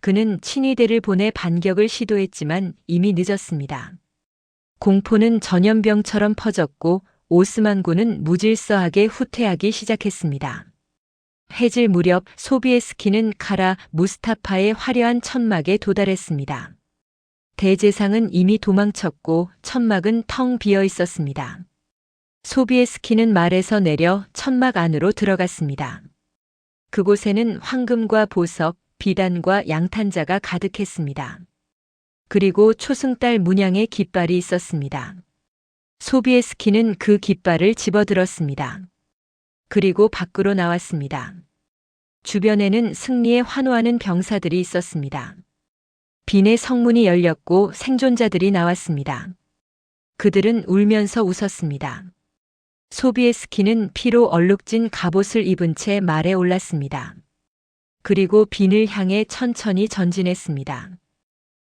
그는 친위대를 보내 반격을 시도했지만 이미 늦었습니다. 공포는 전염병처럼 퍼졌고 오스만군은 무질서하게 후퇴하기 시작했습니다. 해질 무렵 소비에스키는 카라 무스타파의 화려한 천막에 도달했습니다. 대제상은 이미 도망쳤고 천막은 텅 비어 있었습니다. 소비에스키는 말에서 내려 천막 안으로 들어갔습니다. 그곳에는 황금과 보석, 비단과 양탄자가 가득했습니다. 그리고 초승달 문양의 깃발이 있었습니다. 소비에스키는 그 깃발을 집어들었습니다. 그리고 밖으로 나왔습니다. 주변에는 승리에 환호하는 병사들이 있었습니다. 빈의 성문이 열렸고 생존자들이 나왔습니다. 그들은 울면서 웃었습니다. 소비에스키는 피로 얼룩진 갑옷을 입은 채 말에 올랐습니다. 그리고 빈을 향해 천천히 전진했습니다.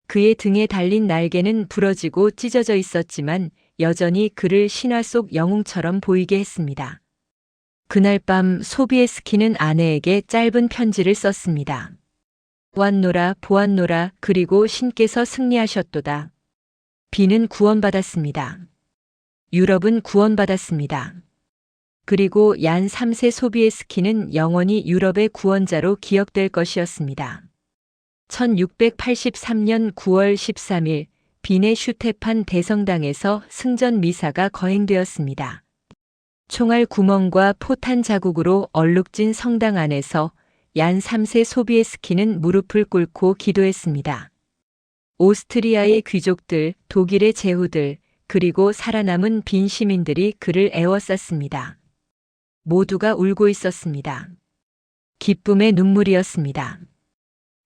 그의 등에 달린 날개는 부러지고 찢어져 있었지만 여전히 그를 신화 속 영웅처럼 보이게 했습니다. 그날 밤 소비에스키는 아내에게 짧은 편지를 썼습니다. 보았노라, 보았노라, 그리고 신께서 승리하셨도다. 빈은 구원받았습니다. 유럽은 구원받았습니다. 그리고 얀 3세 소비에스키는 영원히 유럽의 구원자로 기억될 것이었습니다. 1683년 9월 13일 빈의 슈테판 대성당에서 승전 미사가 거행되었습니다. 총알 구멍과 포탄 자국으로 얼룩진 성당 안에서 얀 3세 소비에스키는 무릎을 꿇고 기도했습니다. 오스트리아의 귀족들, 독일의 제후들, 그리고 살아남은 빈 시민들이 그를 애워쌌습니다. 모두가 울고 있었습니다. 기쁨의 눈물이었습니다.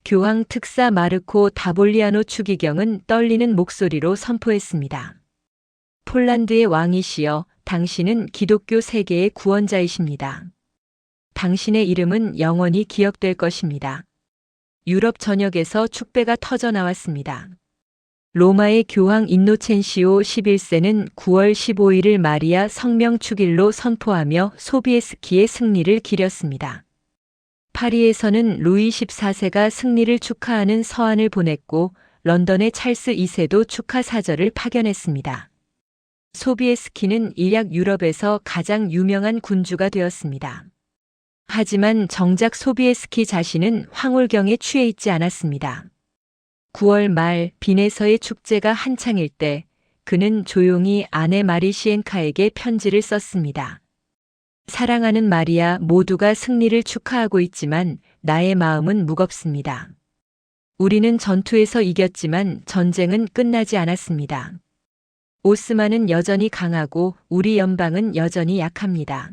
교황 특사 마르코 다볼리아노 추기경은 떨리는 목소리로 선포했습니다. 폴란드의 왕이시여, 당신은 기독교 세계의 구원자이십니다. 당신의 이름은 영원히 기억될 것입니다. 유럽 전역에서 축배가 터져 나왔습니다. 로마의 교황 인노첸시오 11세는 9월 15일을 마리아 성명 축일로 선포하며 소비에스키의 승리를 기렸습니다. 파리에서는 루이 14세가 승리를 축하하는 서한을 보냈고 런던의 찰스 2세도 축하 사절을 파견했습니다. 소비에스키는 일약 유럽에서 가장 유명한 군주가 되었습니다. 하지만 정작 소비에스키 자신은 황홀경에 취해 있지 않았습니다. 9월 말 빈에서의 축제가 한창일 때 그는 조용히 아내 마리시엔카에게 편지를 썼습니다. 사랑하는 마리아, 모두가 승리를 축하하고 있지만 나의 마음은 무겁습니다. 우리는 전투에서 이겼지만 전쟁은 끝나지 않았습니다. 오스만은 여전히 강하고 우리 연방은 여전히 약합니다.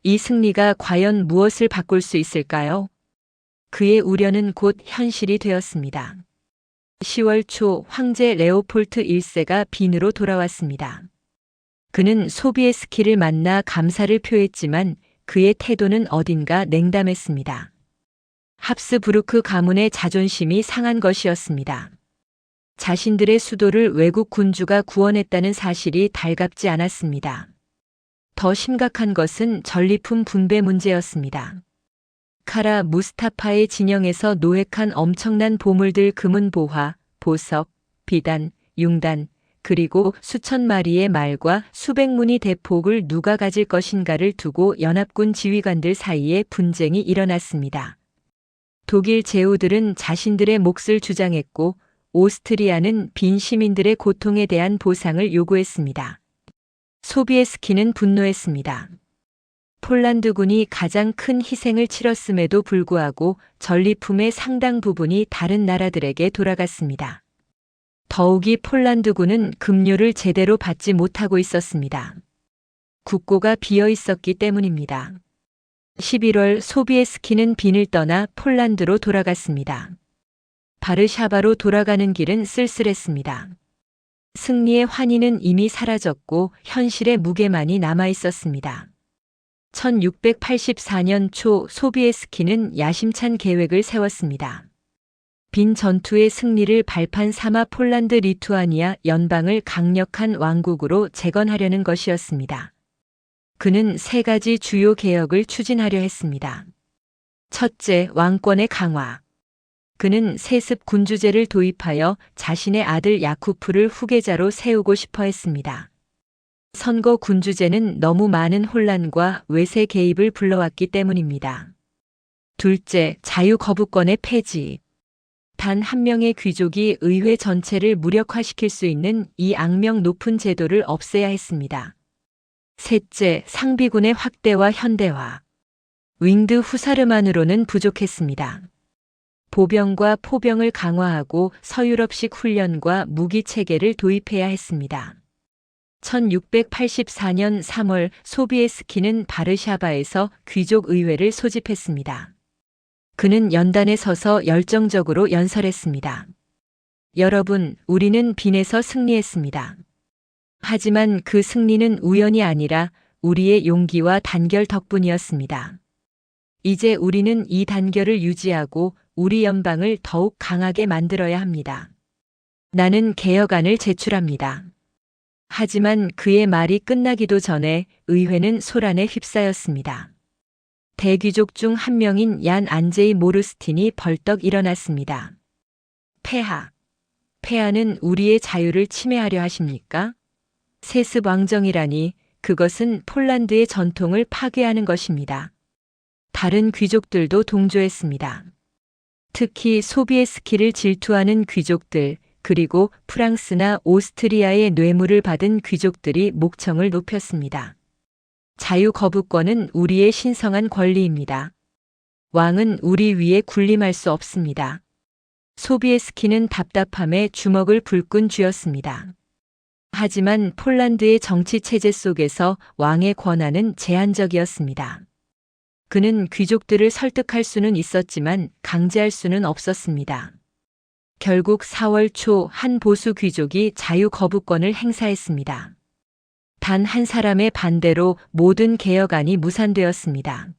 이 승리가 과연 무엇을 바꿀 수 있을까요? 그의 우려는 곧 현실이 되었습니다. 10월 초 황제 레오폴트 1세가 빈으로 돌아왔습니다. 그는 소비에스키를 만나 감사를 표했지만 그의 태도는 어딘가 냉담했습니다. 합스부르크 가문의 자존심이 상한 것이었습니다. 자신들의 수도를 외국 군주가 구원했다는 사실이 달갑지 않았습니다. 더 심각한 것은 전리품 분배 문제였습니다. 카라 무스타파의 진영에서 노획한 엄청난 보물들 금은보화, 보석, 비단, 융단, 그리고 수천 마리의 말과 수백 문의 대폭을 누가 가질 것인가를 두고 연합군 지휘관들 사이에 분쟁이 일어났습니다. 독일 제후들은 자신들의 몫을 주장했고 오스트리아는 빈 시민들의 고통에 대한 보상을 요구했습니다. 소비에스키는 분노했습니다. 폴란드군이 가장 큰 희생을 치렀음에도 불구하고 전리품의 상당 부분이 다른 나라들에게 돌아갔습니다. 더욱이 폴란드군은 급료를 제대로 받지 못하고 있었습니다. 국고가 비어 있었기 때문입니다. 11월 소비에스키는 빈을 떠나 폴란드로 돌아갔습니다. 바르샤바로 돌아가는 길은 쓸쓸했습니다. 승리의 환희는 이미 사라졌고 현실의 무게만이 남아 있었습니다. 1684년 초 소비에스키는 야심찬 계획을 세웠습니다. 빈 전투의 승리를 발판 삼아 폴란드 리투아니아 연방을 강력한 왕국으로 재건하려는 것이었습니다. 그는 세 가지 주요 개혁을 추진하려 했습니다. 첫째, 왕권의 강화. 그는 세습 군주제를 도입하여 자신의 아들 야쿠프를 후계자로 세우고 싶어 했습니다. 선거 군주제는 너무 많은 혼란과 외세 개입을 불러왔기 때문입니다. 둘째, 자유거부권의 폐지. 단 한 명의 귀족이 의회 전체를 무력화시킬 수 있는 이 악명 높은 제도를 없애야 했습니다. 셋째, 상비군의 확대와 현대화. 윙드 후사르만으로는 부족했습니다. 보병과 포병을 강화하고 서유럽식 훈련과 무기 체계를 도입해야 했습니다. 1684년 3월 소비에스키는 바르샤바에서 귀족 의회를 소집했습니다. 그는 연단에 서서 열정적으로 연설했습니다. 여러분, 우리는 빈에서 승리했습니다. 하지만 그 승리는 우연이 아니라 우리의 용기와 단결 덕분이었습니다. 이제 우리는 이 단결을 유지하고 우리 연방을 더욱 강하게 만들어야 합니다. 나는 개혁안을 제출합니다. 하지만 그의 말이 끝나기도 전에 의회는 소란에 휩싸였습니다. 대귀족 중 한 명인 얀 안제이 모르스틴이 벌떡 일어났습니다. 폐하. 폐하는 우리의 자유를 침해하려 하십니까? 세습 왕정이라니 그것은 폴란드의 전통을 파괴하는 것입니다. 다른 귀족들도 동조했습니다. 특히 소비에스키를 질투하는 귀족들, 그리고 프랑스나 오스트리아의 뇌물을 받은 귀족들이 목청을 높였습니다. 자유거부권은 우리의 신성한 권리입니다. 왕은 우리 위에 군림할 수 없습니다. 소비에스키는 답답함에 주먹을 불끈 쥐었습니다. 하지만 폴란드의 정치 체제 속에서 왕의 권한은 제한적이었습니다. 그는 귀족들을 설득할 수는 있었지만 강제할 수는 없었습니다. 결국 4월 초 한 보수 귀족이 자유 거부권을 행사했습니다. 단 한 사람의 반대로 모든 개혁안이 무산되었습니다.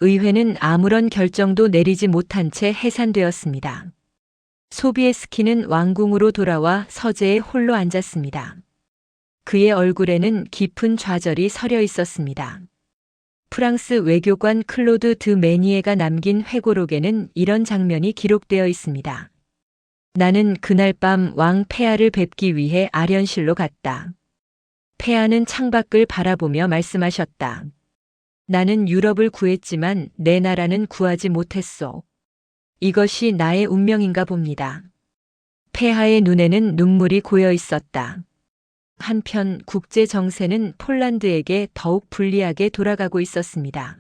의회는 아무런 결정도 내리지 못한 채 해산되었습니다. 소비에스키는 왕궁으로 돌아와 서재에 홀로 앉았습니다. 그의 얼굴에는 깊은 좌절이 서려 있었습니다. 프랑스 외교관 클로드 드 메니에가 남긴 회고록에는 이런 장면이 기록되어 있습니다. 나는 그날 밤 왕 폐하를 뵙기 위해 아련실로 갔다. 폐하는 창밖을 바라보며 말씀하셨다. 나는 유럽을 구했지만 내 나라는 구하지 못했소. 이것이 나의 운명인가 봅니다. 폐하의 눈에는 눈물이 고여 있었다. 한편 국제 정세는 폴란드에게 더욱 불리하게 돌아가고 있었습니다.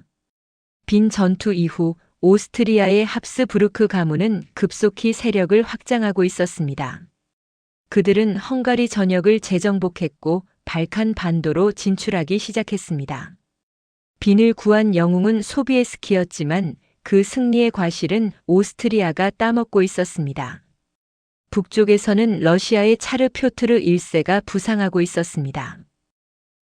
빈 전투 이후 오스트리아의 합스부르크 가문은 급속히 세력을 확장하고 있었습니다. 그들은 헝가리 전역을 재정복했고 발칸 반도로 진출하기 시작했습니다. 빈을 구한 영웅은 소비에스키였지만 그 승리의 과실은 오스트리아가 따먹고 있었습니다. 북쪽에서는 러시아의 차르 표트르 1세가 부상하고 있었습니다.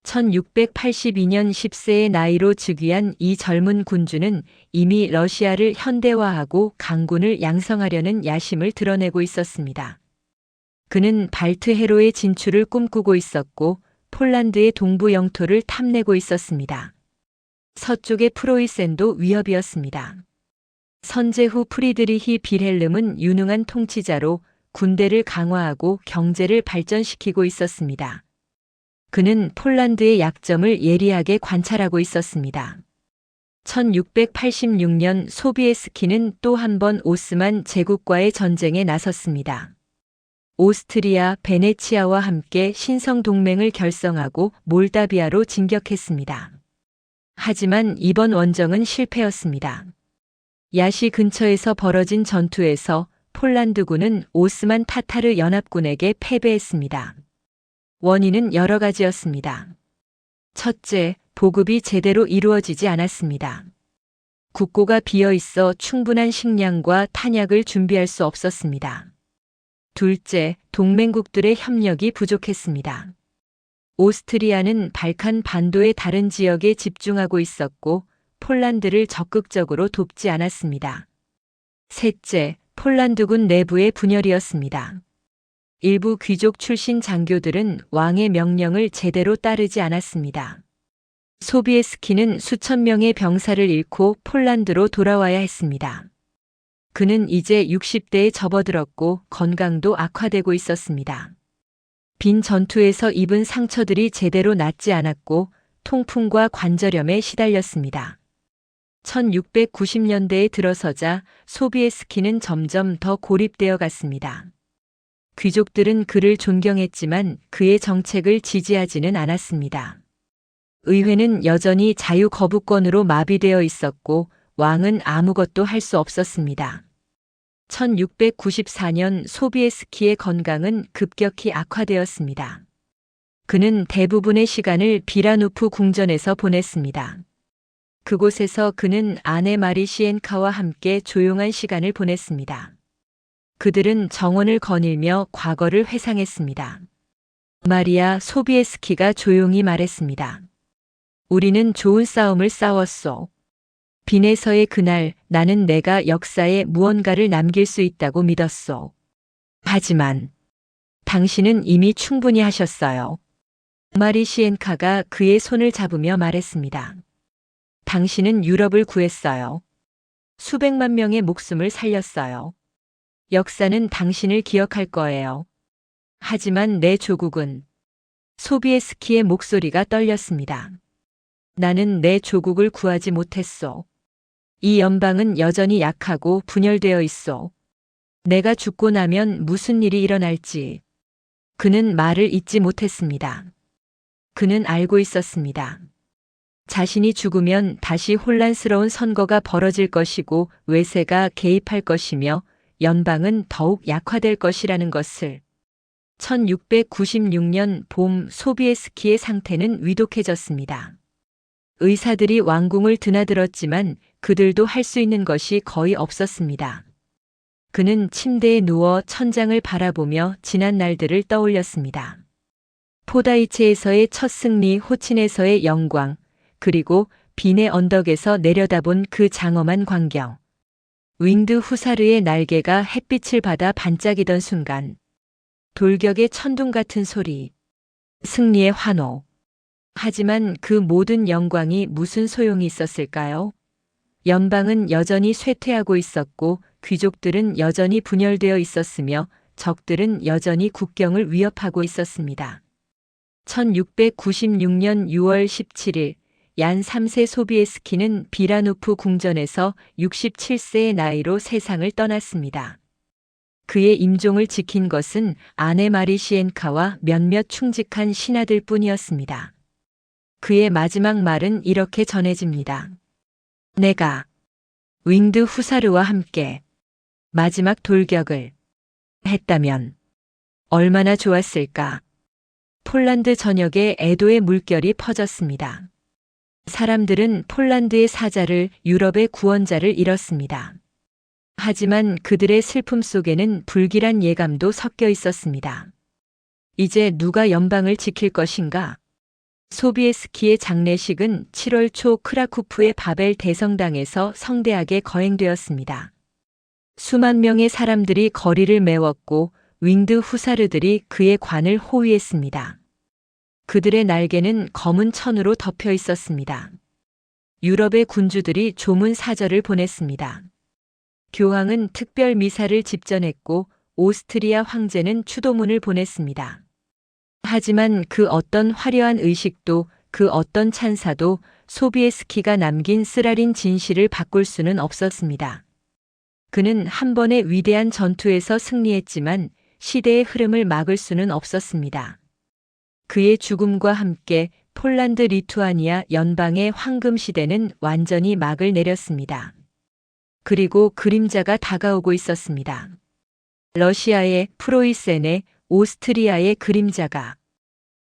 1682년 10세의 나이로 즉위한 이 젊은 군주는 이미 러시아를 현대화하고 강군을 양성하려는 야심을 드러내고 있었습니다. 그는 발트해로의 진출을 꿈꾸고 있었고 폴란드의 동부 영토를 탐내고 있었습니다. 서쪽의 프로이센도 위협이었습니다. 선제후 프리드리히 빌헬름은 유능한 통치자로 군대를 강화하고 경제를 발전시키고 있었습니다. 그는 폴란드의 약점을 예리하게 관찰하고 있었습니다. 1686년 소비에스키는 또 한 번 오스만 제국과의 전쟁에 나섰습니다. 오스트리아, 베네치아와 함께 신성 동맹을 결성하고 몰다비아로 진격했습니다. 하지만 이번 원정은 실패였습니다. 야시 근처에서 벌어진 전투에서 폴란드군은 오스만 타타르 연합군에게 패배했습니다. 원인은 여러 가지였습니다. 첫째, 보급이 제대로 이루어지지 않았습니다. 국고가 비어 있어 충분한 식량과 탄약을 준비할 수 없었습니다. 둘째, 동맹국들의 협력이 부족했습니다. 오스트리아는 발칸 반도의 다른 지역에 집중하고 있었고 폴란드를 적극적으로 돕지 않았습니다. 셋째, 폴란드군 내부의 분열이었습니다. 일부 귀족 출신 장교들은 왕의 명령을 제대로 따르지 않았습니다. 소비에스키는 수천 명의 병사를 잃고 폴란드로 돌아와야 했습니다. 그는 이제 60대에 접어들었고 건강도 악화되고 있었습니다. 빈 전투에서 입은 상처들이 제대로 낫지 않았고 통풍과 관절염에 시달렸습니다. 1690년대에 들어서자 소비에스키는 점점 더 고립되어 갔습니다. 귀족들은 그를 존경했지만 그의 정책을 지지하지는 않았습니다. 의회는 여전히 자유 거부권으로 마비되어 있었고 왕은 아무것도 할 수 없었습니다. 1694년 소비에스키의 건강은 급격히 악화되었습니다. 그는 대부분의 시간을 비라누프 궁전에서 보냈습니다. 그곳에서 그는 아내 마리 시엔카와 함께 조용한 시간을 보냈습니다. 그들은 정원을 거닐며 과거를 회상했습니다. 마리아, 소비에스키가 조용히 말했습니다. 우리는 좋은 싸움을 싸웠소. 빈에서의 그날 나는 내가 역사에 무언가를 남길 수 있다고 믿었소. 하지만 당신은 이미 충분히 하셨어요. 마리 시엔카가 그의 손을 잡으며 말했습니다. 당신은 유럽을 구했어요. 수백만 명의 목숨을 살렸어요. 역사는 당신을 기억할 거예요. 하지만 내 조국은 소비에스키의 목소리가 떨렸습니다. 나는 내 조국을 구하지 못했소. 이 연방은 여전히 약하고 분열되어 있소. 내가 죽고 나면 무슨 일이 일어날지. 그는 말을 잇지 못했습니다. 그는 알고 있었습니다. 자신이 죽으면 다시 혼란스러운 선거가 벌어질 것이고 외세가 개입할 것이며 연방은 더욱 약화될 것이라는 것을. 1696년 봄 소비에스키의 상태는 위독해졌습니다. 의사들이 왕궁을 드나들었지만 그들도 할 수 있는 것이 거의 없었습니다. 그는 침대에 누워 천장을 바라보며 지난 날들을 떠올렸습니다. 포다이체에서의 첫 승리, 호친에서의 영광, 그리고 빈의 언덕에서 내려다본 그 장엄한 광경. 윙드 후사르의 날개가 햇빛을 받아 반짝이던 순간. 돌격의 천둥 같은 소리. 승리의 환호. 하지만 그 모든 영광이 무슨 소용이 있었을까요? 연방은 여전히 쇠퇴하고 있었고 귀족들은 여전히 분열되어 있었으며 적들은 여전히 국경을 위협하고 있었습니다. 1696년 6월 17일 얀 3세 소비에스키는 비라누프 궁전에서 67세의 나이로 세상을 떠났습니다. 그의 임종을 지킨 것은 아내 마리시엔카와 몇몇 충직한 신하들 뿐이었습니다. 그의 마지막 말은 이렇게 전해집니다. 내가 윙드 후사르와 함께 마지막 돌격을 했다면 얼마나 좋았을까. 폴란드 전역에 애도의 물결이 퍼졌습니다. 사람들은 폴란드의 사자를, 유럽의 구원자를 잃었습니다. 하지만 그들의 슬픔 속에는 불길한 예감도 섞여 있었습니다. 이제 누가 연방을 지킬 것인가? 소비에스키의 장례식은 7월 초 크라쿠프의 바벨 대성당에서 성대하게 거행되었습니다. 수만 명의 사람들이 거리를 메웠고 윙드 후사르들이 그의 관을 호위했습니다. 그들의 날개는 검은 천으로 덮여 있었습니다. 유럽의 군주들이 조문 사절을 보냈습니다. 교황은 특별 미사를 집전했고 오스트리아 황제는 추도문을 보냈습니다. 하지만 그 어떤 화려한 의식도 그 어떤 찬사도 소비에스키가 남긴 쓰라린 진실을 바꿀 수는 없었습니다. 그는 한 번의 위대한 전투에서 승리했지만 시대의 흐름을 막을 수는 없었습니다. 그의 죽음과 함께 폴란드 리투아니아 연방의 황금 시대는 완전히 막을 내렸습니다. 그리고 그림자가 다가오고 있었습니다. 러시아의 프로이센의 오스트리아의 그림자가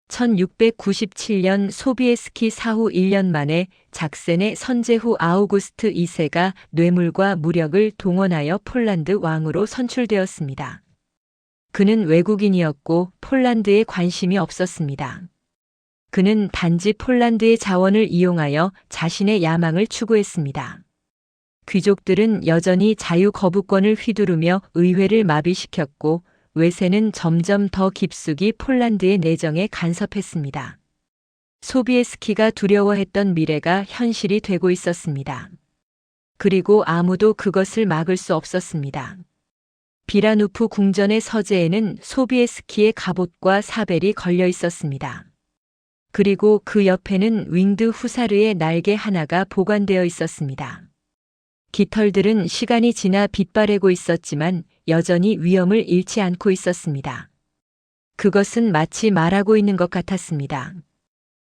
1697년 소비에스키 사후 1년 만에 작센의 선제후 아우구스트 2세가 뇌물과 무력을 동원하여 폴란드 왕으로 선출되었습니다. 그는 외국인이었고 폴란드에 관심이 없었습니다. 그는 단지 폴란드의 자원을 이용하여 자신의 야망을 추구했습니다. 귀족들은 여전히 자유 거부권을 휘두르며 의회를 마비시켰고 외세는 점점 더 깊숙이 폴란드의 내정에 간섭했습니다. 소비에스키가 두려워했던 미래가 현실이 되고 있었습니다. 그리고 아무도 그것을 막을 수 없었습니다. 비라누프 궁전의 서재에는 소비에스키의 갑옷과 사벨이 걸려 있었습니다. 그리고 그 옆에는 윙드 후사르의 날개 하나가 보관되어 있었습니다. 깃털들은 시간이 지나 빛바래고 있었지만 여전히 위엄을 잃지 않고 있었습니다. 그것은 마치 말하고 있는 것 같았습니다.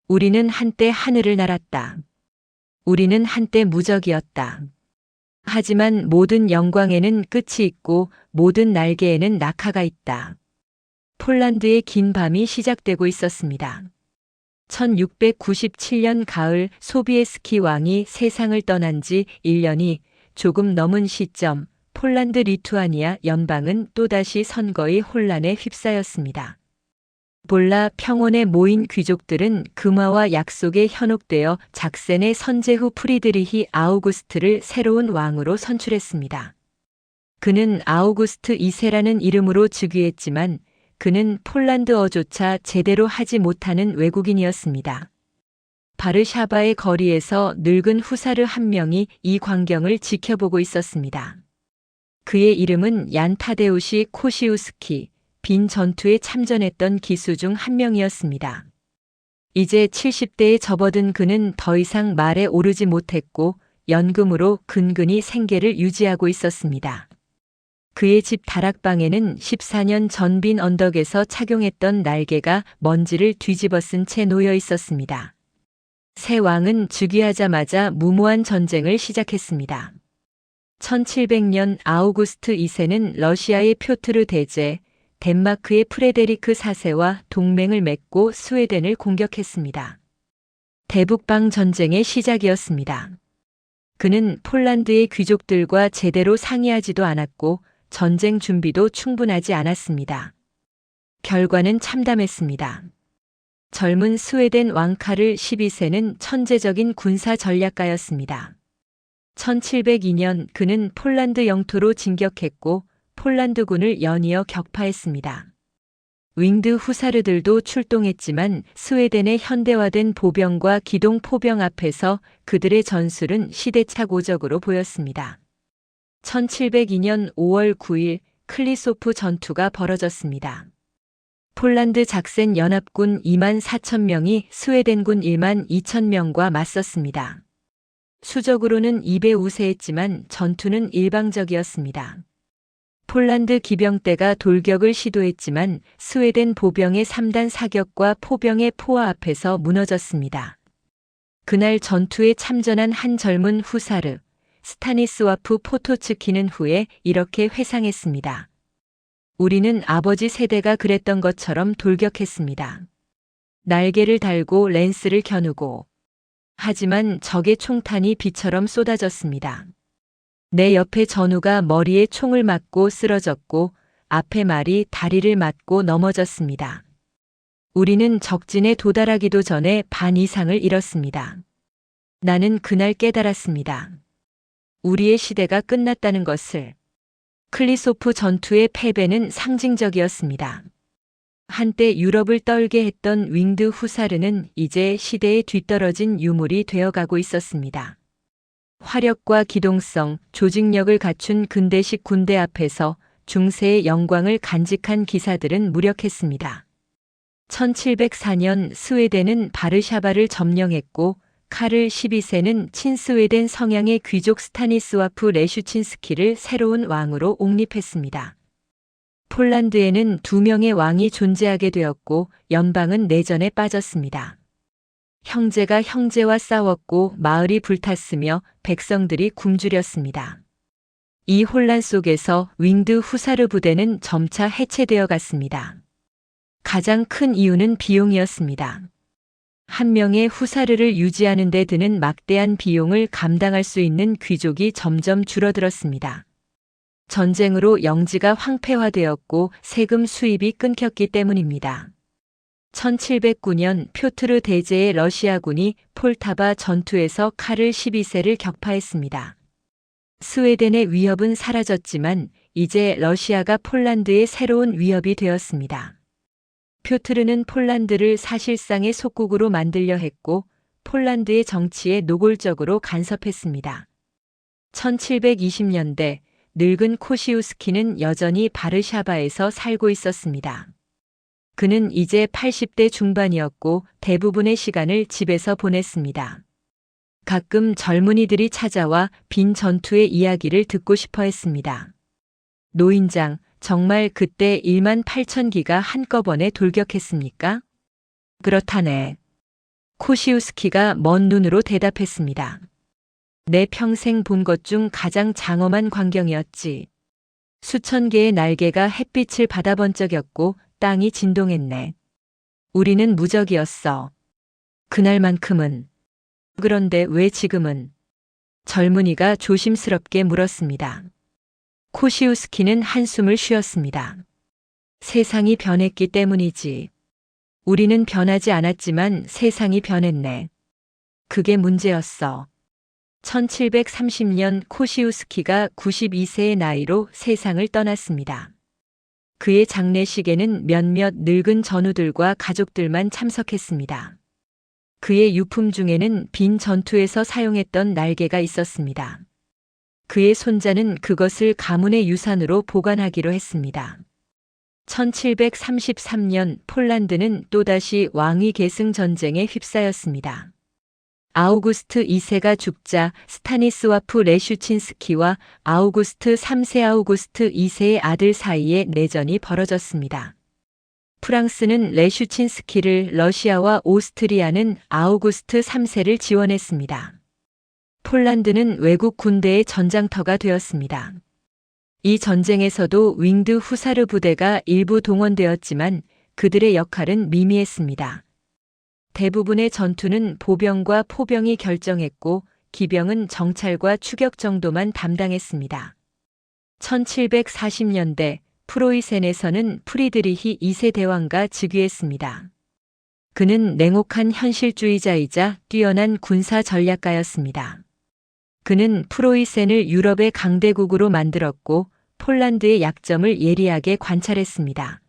우리는 한때 하늘을 날았다. 우리는 한때 무적이었다. 하지만 모든 영광에는 끝이 있고 모든 날개에는 낙하가 있다. 폴란드의 긴 밤이 시작되고 있었습니다. 1697년 가을 소비에스키 왕이 세상을 떠난 지 1년이 조금 넘은 시점 폴란드 리투아니아 연방은 또다시 선거의 혼란에 휩싸였습니다. 볼라 평원에 모인 귀족들은 금화와 약속에 현혹되어 작센의 선제후 프리드리히 아우구스트를 새로운 왕으로 선출했습니다. 그는 아우구스트 2세라는 이름으로 즉위했지만 그는 폴란드어조차 제대로 하지 못하는 외국인이었습니다. 바르샤바의 거리에서 늙은 후사르 한 명이 이 광경을 지켜보고 있었습니다. 그의 이름은 얀 타데우시 코시우스키, 빈 전투에 참전했던 기수 중 한 명이었습니다. 이제 70대에 접어든 그는 더 이상 말에 오르지 못했고 연금으로 근근히 생계를 유지하고 있었습니다. 그의 집 다락방에는 14년 전 빈 언덕에서 착용했던 날개가 먼지를 뒤집어 쓴 채 놓여 있었습니다. 새 왕은 즉위하자마자 무모한 전쟁을 시작했습니다. 1700년 아우구스트 2세는 러시아의 표트르 대제, 덴마크의 프레데리크 4세와 동맹을 맺고 스웨덴을 공격했습니다. 대북방 전쟁의 시작이었습니다. 그는 폴란드의 귀족들과 제대로 상의하지도 않았고 전쟁 준비도 충분하지 않았습니다. 결과는 참담했습니다. 젊은 스웨덴 왕 카를 12세는 천재적인 군사 전략가였습니다. 1702년 그는 폴란드 영토로 진격했고 폴란드군을 연이어 격파했습니다. 윙드 후사르들도 출동했지만 스웨덴의 현대화된 보병과 기동 포병 앞에서 그들의 전술은 시대착오적으로 보였습니다. 1702년 5월 9일 클리소프 전투가 벌어졌습니다. 폴란드 작센 연합군 2만 4천 명이 스웨덴군 1만 2천 명과 맞섰습니다. 수적으로는 2배 우세했지만 전투는 일방적이었습니다. 폴란드 기병대가 돌격을 시도했지만 스웨덴 보병의 3단 사격과 포병의 포화 앞에서 무너졌습니다. 그날 전투에 참전한 한 젊은 후사르, 스타니스와프 포토츠키는 후에 이렇게 회상했습니다. 우리는 아버지 세대가 그랬던 것처럼 돌격했습니다. 날개를 달고 랜스를 겨누고. 하지만 적의 총탄이 비처럼 쏟아졌습니다. 내 옆에 전우가 머리에 총을 맞고 쓰러졌고 앞에 말이 다리를 맞고 넘어졌습니다. 우리는 적진에 도달하기도 전에 반 이상을 잃었습니다. 나는 그날 깨달았습니다. 우리의 시대가 끝났다는 것을. 클리소프 전투의 패배는 상징적이었습니다. 한때 유럽을 떨게 했던 윙드 후사르는 이제 시대에 뒤떨어진 유물이 되어가고 있었습니다. 화력과 기동성, 조직력을 갖춘 근대식 군대 앞에서 중세의 영광을 간직한 기사들은 무력했습니다. 1704년 스웨덴은 바르샤바를 점령했고 카를 12세는 친스웨덴 성향의 귀족 스타니스와프 레슈친스키를 새로운 왕으로 옹립했습니다. 폴란드에는 2명의 왕이 존재하게 되었고 연방은 내전에 빠졌습니다. 형제가 형제와 싸웠고 마을이 불탔으며 백성들이 굶주렸습니다. 이 혼란 속에서 윙드 후사르 부대는 점차 해체되어 갔습니다. 가장 큰 이유는 비용이었습니다. 한 명의 후사르를 유지하는 데 드는 막대한 비용을 감당할 수 있는 귀족이 점점 줄어들었습니다. 전쟁으로 영지가 황폐화되었고 세금 수입이 끊겼기 때문입니다. 1709년 표트르 대제의 러시아군이 폴타바 전투에서 카를 12세를 격파했습니다. 스웨덴의 위협은 사라졌지만 이제 러시아가 폴란드의 새로운 위협이 되었습니다. 표트르는 폴란드를 사실상의 속국으로 만들려 했고 폴란드의 정치에 노골적으로 간섭했습니다. 1720년대 늙은 코시우스키는 여전히 바르샤바에서 살고 있었습니다. 그는 이제 80대 중반이었고 대부분의 시간을 집에서 보냈습니다. 가끔 젊은이들이 찾아와 빈 전투의 이야기를 듣고 싶어 했습니다. 노인장, 정말 그때 1만 8천 기가 한꺼번에 돌격했습니까? 그렇다네. 코시우스키가 먼 눈으로 대답했습니다. 내 평생 본 것 중 가장 장엄한 광경이었지. 수천 개의 날개가 햇빛을 받아 번쩍였고 땅이 진동했네. 우리는 무적이었어. 그날만큼은. 그런데 왜 지금은? 젊은이가 조심스럽게 물었습니다. 코시우스키는 한숨을 쉬었습니다. 세상이 변했기 때문이지. 우리는 변하지 않았지만 세상이 변했네. 그게 문제였어. 1730년 코시우스키가 92세의 나이로 세상을 떠났습니다. 그의 장례식에는 몇몇 늙은 전우들과 가족들만 참석했습니다. 그의 유품 중에는 빈 전투에서 사용했던 날개가 있었습니다. 그의 손자는 그것을 가문의 유산으로 보관하기로 했습니다. 1733년 폴란드는 또다시 왕위 계승 전쟁에 휩싸였습니다. 아우구스트 2세가 죽자 스타니스와프 레슈친스키와 아우구스트 3세 아우구스트 2세의 아들 사이에 내전이 벌어졌습니다. 프랑스는 레슈친스키를, 러시아와 오스트리아는 아우구스트 3세를 지원했습니다. 폴란드는 외국 군대의 전장터가 되었습니다. 이 전쟁에서도 윙드 후사르 부대가 일부 동원되었지만 그들의 역할은 미미했습니다. 대부분의 전투는 보병과 포병이 결정했고 기병은 정찰과 추격 정도만 담당했습니다. 1740년대 프로이센에서는 프리드리히 2세 대왕과 즉위했습니다. 그는 냉혹한 현실주의자이자 뛰어난 군사 전략가였습니다. 그는 프로이센을 유럽의 강대국으로 만들었고 폴란드의 약점을 예리하게 관찰했습니다.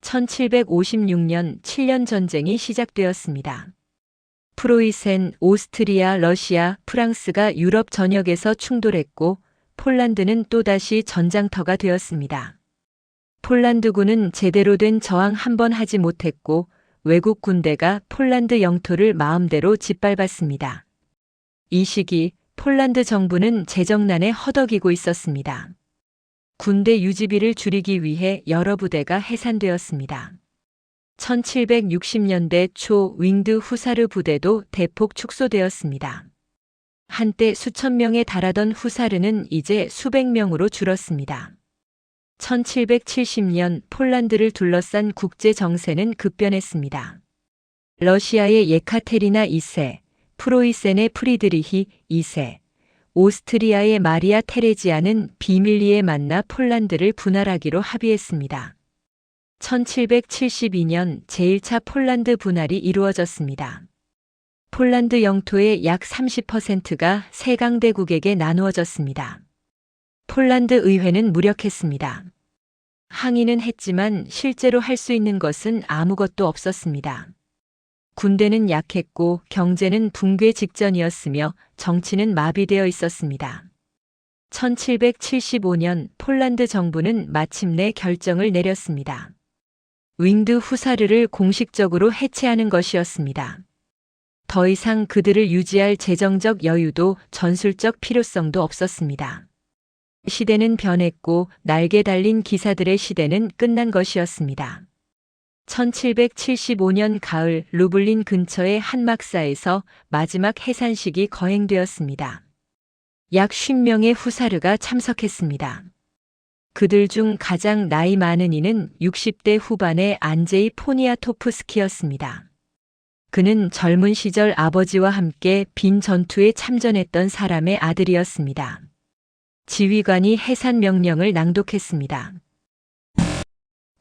1756년 7년 전쟁이 시작되었습니다. 프로이센, 오스트리아, 러시아, 프랑스가 유럽 전역에서 충돌했고 폴란드는 또다시 전장터가 되었습니다. 폴란드군은 제대로 된 저항 한 번 하지 못했고 외국 군대가 폴란드 영토를 마음대로 짓밟았습니다. 이 시기 폴란드 정부는 재정난에 허덕이고 있었습니다. 군대 유지비를 줄이기 위해 여러 부대가 해산되었습니다. 1760년대 초 윙드 후사르 부대도 대폭 축소되었습니다. 한때 수천 명에 달하던 후사르는 이제 수백 명으로 줄었습니다. 1770년 폴란드를 둘러싼 국제 정세는 급변했습니다. 러시아의 예카테리나 2세, 프로이센의 프리드리히 2세, 오스트리아의 마리아 테레지아는 비밀리에 만나 폴란드를 분할하기로 합의했습니다. 1772년 제1차 폴란드 분할이 이루어졌습니다. 폴란드 영토의 약 30%가 세 강대국에게 나누어졌습니다. 폴란드 의회는 무력했습니다. 항의는 했지만 실제로 할 수 있는 것은 아무것도 없었습니다. 군대는 약했고 경제는 붕괴 직전이었으며 정치는 마비되어 있었습니다. 1775년 폴란드 정부는 마침내 결정을 내렸습니다. 윙드 후사르를 공식적으로 해체하는 것이었습니다. 더 이상 그들을 유지할 재정적 여유도 전술적 필요성도 없었습니다. 시대는 변했고 날개 달린 기사들의 시대는 끝난 것이었습니다. 1775년 가을 루블린 근처의 한 막사에서 마지막 해산식이 거행되었습니다. 약 50명의 후사르가 참석했습니다. 그들 중 가장 나이 많은 이는 60대 후반의 안제이 포니아토프스키였습니다. 그는 젊은 시절 아버지와 함께 빈 전투에 참전했던 사람의 아들이었습니다. 지휘관이 해산 명령을 낭독했습니다.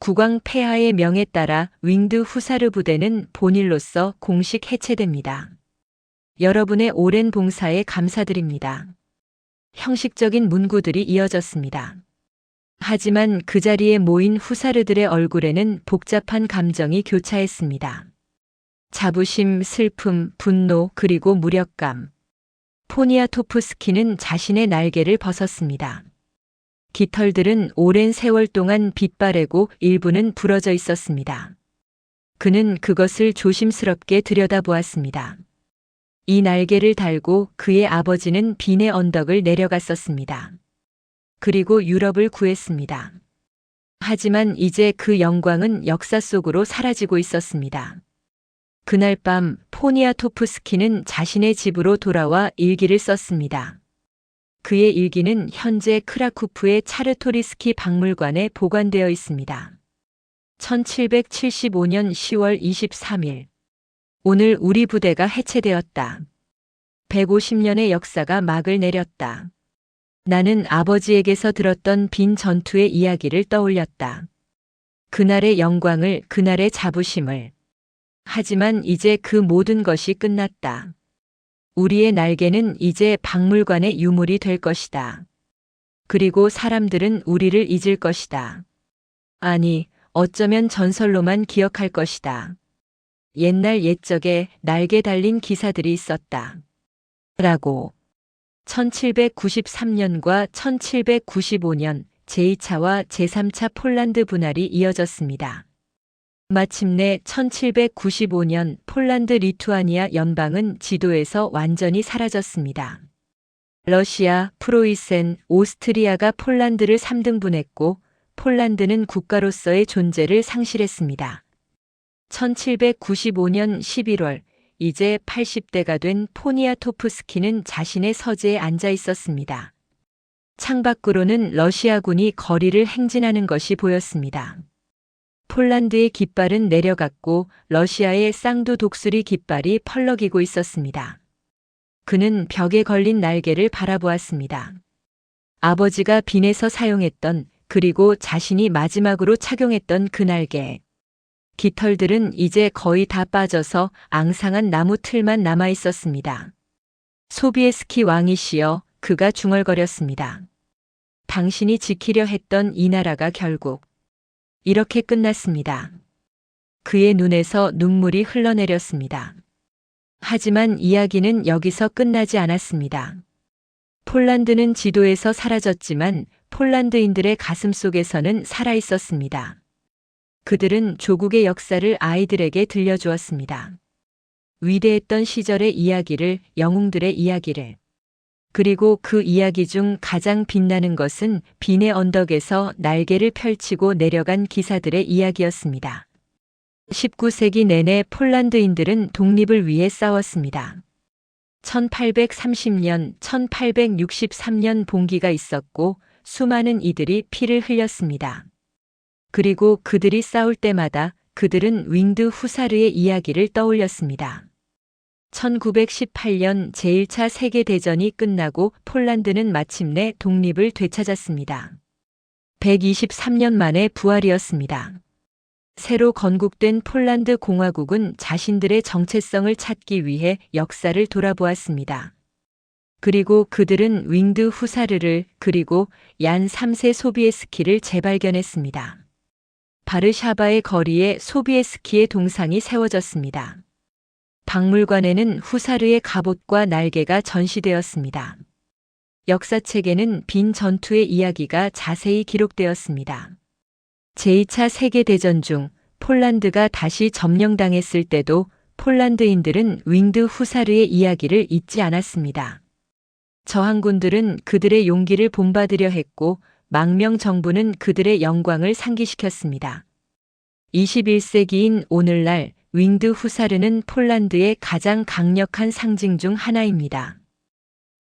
국왕 폐하의 명에 따라 윙드 후사르 부대는 본일로서 공식 해체됩니다. 여러분의 오랜 봉사에 감사드립니다. 형식적인 문구들이 이어졌습니다. 하지만 그 자리에 모인 후사르들의 얼굴에는 복잡한 감정이 교차했습니다. 자부심, 슬픔, 분노, 그리고 무력감. 포니아토프스키는 자신의 날개를 벗었습니다. 깃털들은 오랜 세월 동안 빛바래고 일부는 부러져 있었습니다. 그는 그것을 조심스럽게 들여다보았습니다. 이 날개를 달고 그의 아버지는 빈의 언덕을 내려갔었습니다. 그리고 유럽을 구했습니다. 하지만 이제 그 영광은 역사 속으로 사라지고 있었습니다. 그날 밤 포니아토프스키는 자신의 집으로 돌아와 일기를 썼습니다. 그의 일기는 현재 크라쿠프의 차르토리스키 박물관에 보관되어 있습니다. 1775년 10월 23일. 오늘 우리 부대가 해체되었다. 150년의 역사가 막을 내렸다. 나는 아버지에게서 들었던 빈 전투의 이야기를 떠올렸다. 그날의 영광을, 그날의 자부심을. 하지만 이제 그 모든 것이 끝났다. 우리의 날개는 이제 박물관의 유물이 될 것이다. 그리고 사람들은 우리를 잊을 것이다. 아니, 어쩌면 전설로만 기억할 것이다. 옛날 옛적에 날개 달린 기사들이 있었다. 라고. 1793년과 1795년 제2차와 제3차 폴란드 분할이 이어졌습니다. 마침내 1795년 폴란드 리투아니아 연방은 지도에서 완전히 사라졌습니다. 러시아, 프로이센, 오스트리아가 폴란드를 3등분했고 폴란드는 국가로서의 존재를 상실했습니다. 1795년 11월 이제 80대가 된 포니아토프스키는 자신의 서재에 앉아 있었습니다. 창밖으로는 러시아군이 거리를 행진하는 것이 보였습니다. 폴란드의 깃발은 내려갔고 러시아의 쌍두 독수리 깃발이 펄럭이고 있었습니다. 그는 벽에 걸린 날개를 바라보았습니다. 아버지가 빈에서 사용했던 그리고 자신이 마지막으로 착용했던 그 날개. 깃털들은 이제 거의 다 빠져서 앙상한 나무 틀만 남아 있었습니다. 소비에스키 왕이시여, 그가 중얼거렸습니다. 당신이 지키려 했던 이 나라가 결국 이렇게 끝났습니다. 그의 눈에서 눈물이 흘러내렸습니다. 하지만 이야기는 여기서 끝나지 않았습니다. 폴란드는 지도에서 사라졌지만 폴란드인들의 가슴 속에서는 살아 있었습니다. 그들은 조국의 역사를 아이들에게 들려주었습니다. 위대했던 시절의 이야기를, 영웅들의 이야기를. 그리고 그 이야기 중 가장 빛나는 것은 빈의 언덕에서 날개를 펼치고 내려간 기사들의 이야기였습니다. 19세기 내내 폴란드인들은 독립을 위해 싸웠습니다. 1830년, 1863년 봉기가 있었고 수많은 이들이 피를 흘렸습니다. 그리고 그들이 싸울 때마다 그들은 윙드 후사르의 이야기를 떠올렸습니다. 1918년 제1차 세계대전이 끝나고 폴란드는 마침내 독립을 되찾았습니다. 123년 만에 부활이었습니다. 새로 건국된 폴란드 공화국은 자신들의 정체성을 찾기 위해 역사를 돌아보았습니다. 그리고 그들은 윙드 후사르를 그리고 얀 3세 소비에스키를 재발견했습니다. 바르샤바의 거리에 소비에스키의 동상이 세워졌습니다. 박물관에는 후사르의 갑옷과 날개가 전시되었습니다. 역사책에는 빈 전투의 이야기가 자세히 기록되었습니다. 제2차 세계대전 중 폴란드가 다시 점령당했을 때도 폴란드인들은 윙드 후사르의 이야기를 잊지 않았습니다. 저항군들은 그들의 용기를 본받으려 했고 망명 정부는 그들의 영광을 상기시켰습니다. 21세기인 오늘날 윙드 후사르는 폴란드의 가장 강력한 상징 중 하나입니다.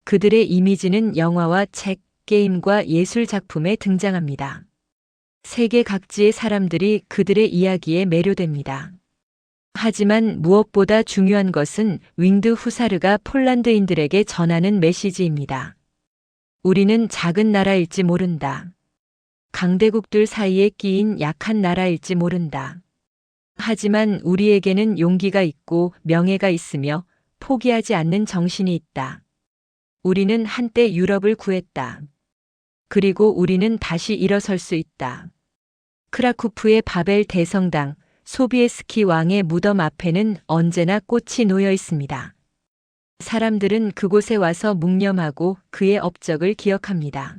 그들의 이미지는 영화와 책, 게임과 예술 작품에 등장합니다. 세계 각지의 사람들이 그들의 이야기에 매료됩니다. 하지만 무엇보다 중요한 것은 윙드 후사르가 폴란드인들에게 전하는 메시지입니다. 우리는 작은 나라일지 모른다. 강대국들 사이에 끼인 약한 나라일지 모른다. 하지만 우리에게는 용기가 있고 명예가 있으며 포기하지 않는 정신이 있다. 우리는 한때 유럽을 구했다. 그리고 우리는 다시 일어설 수 있다. 크라쿠프의 바벨 대성당, 소비에스키 왕의 무덤 앞에는 언제나 꽃이 놓여 있습니다. 사람들은 그곳에 와서 묵념하고 그의 업적을 기억합니다.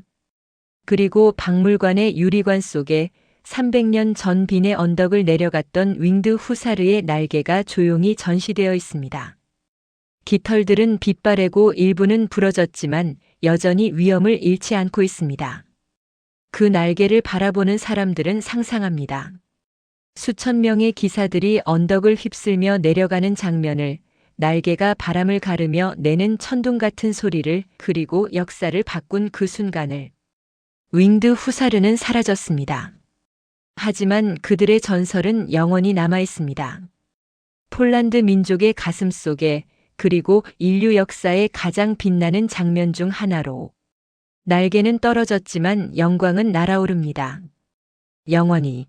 그리고 박물관의 유리관 속에 300년 전 빈의 언덕을 내려갔던 윙드 후사르의 날개가 조용히 전시되어 있습니다. 깃털들은 빛바래고 일부는 부러졌지만 여전히 위엄을 잃지 않고 있습니다. 그 날개를 바라보는 사람들은 상상합니다. 수천 명의 기사들이 언덕을 휩쓸며 내려가는 장면을, 날개가 바람을 가르며 내는 천둥 같은 소리를, 그리고 역사를 바꾼 그 순간을. 윙드 후사르는 사라졌습니다. 하지만 그들의 전설은 영원히 남아 있습니다. 폴란드 민족의 가슴 속에, 그리고 인류 역사의 가장 빛나는 장면 중 하나로. 날개는 떨어졌지만 영광은 날아오릅니다. 영원히.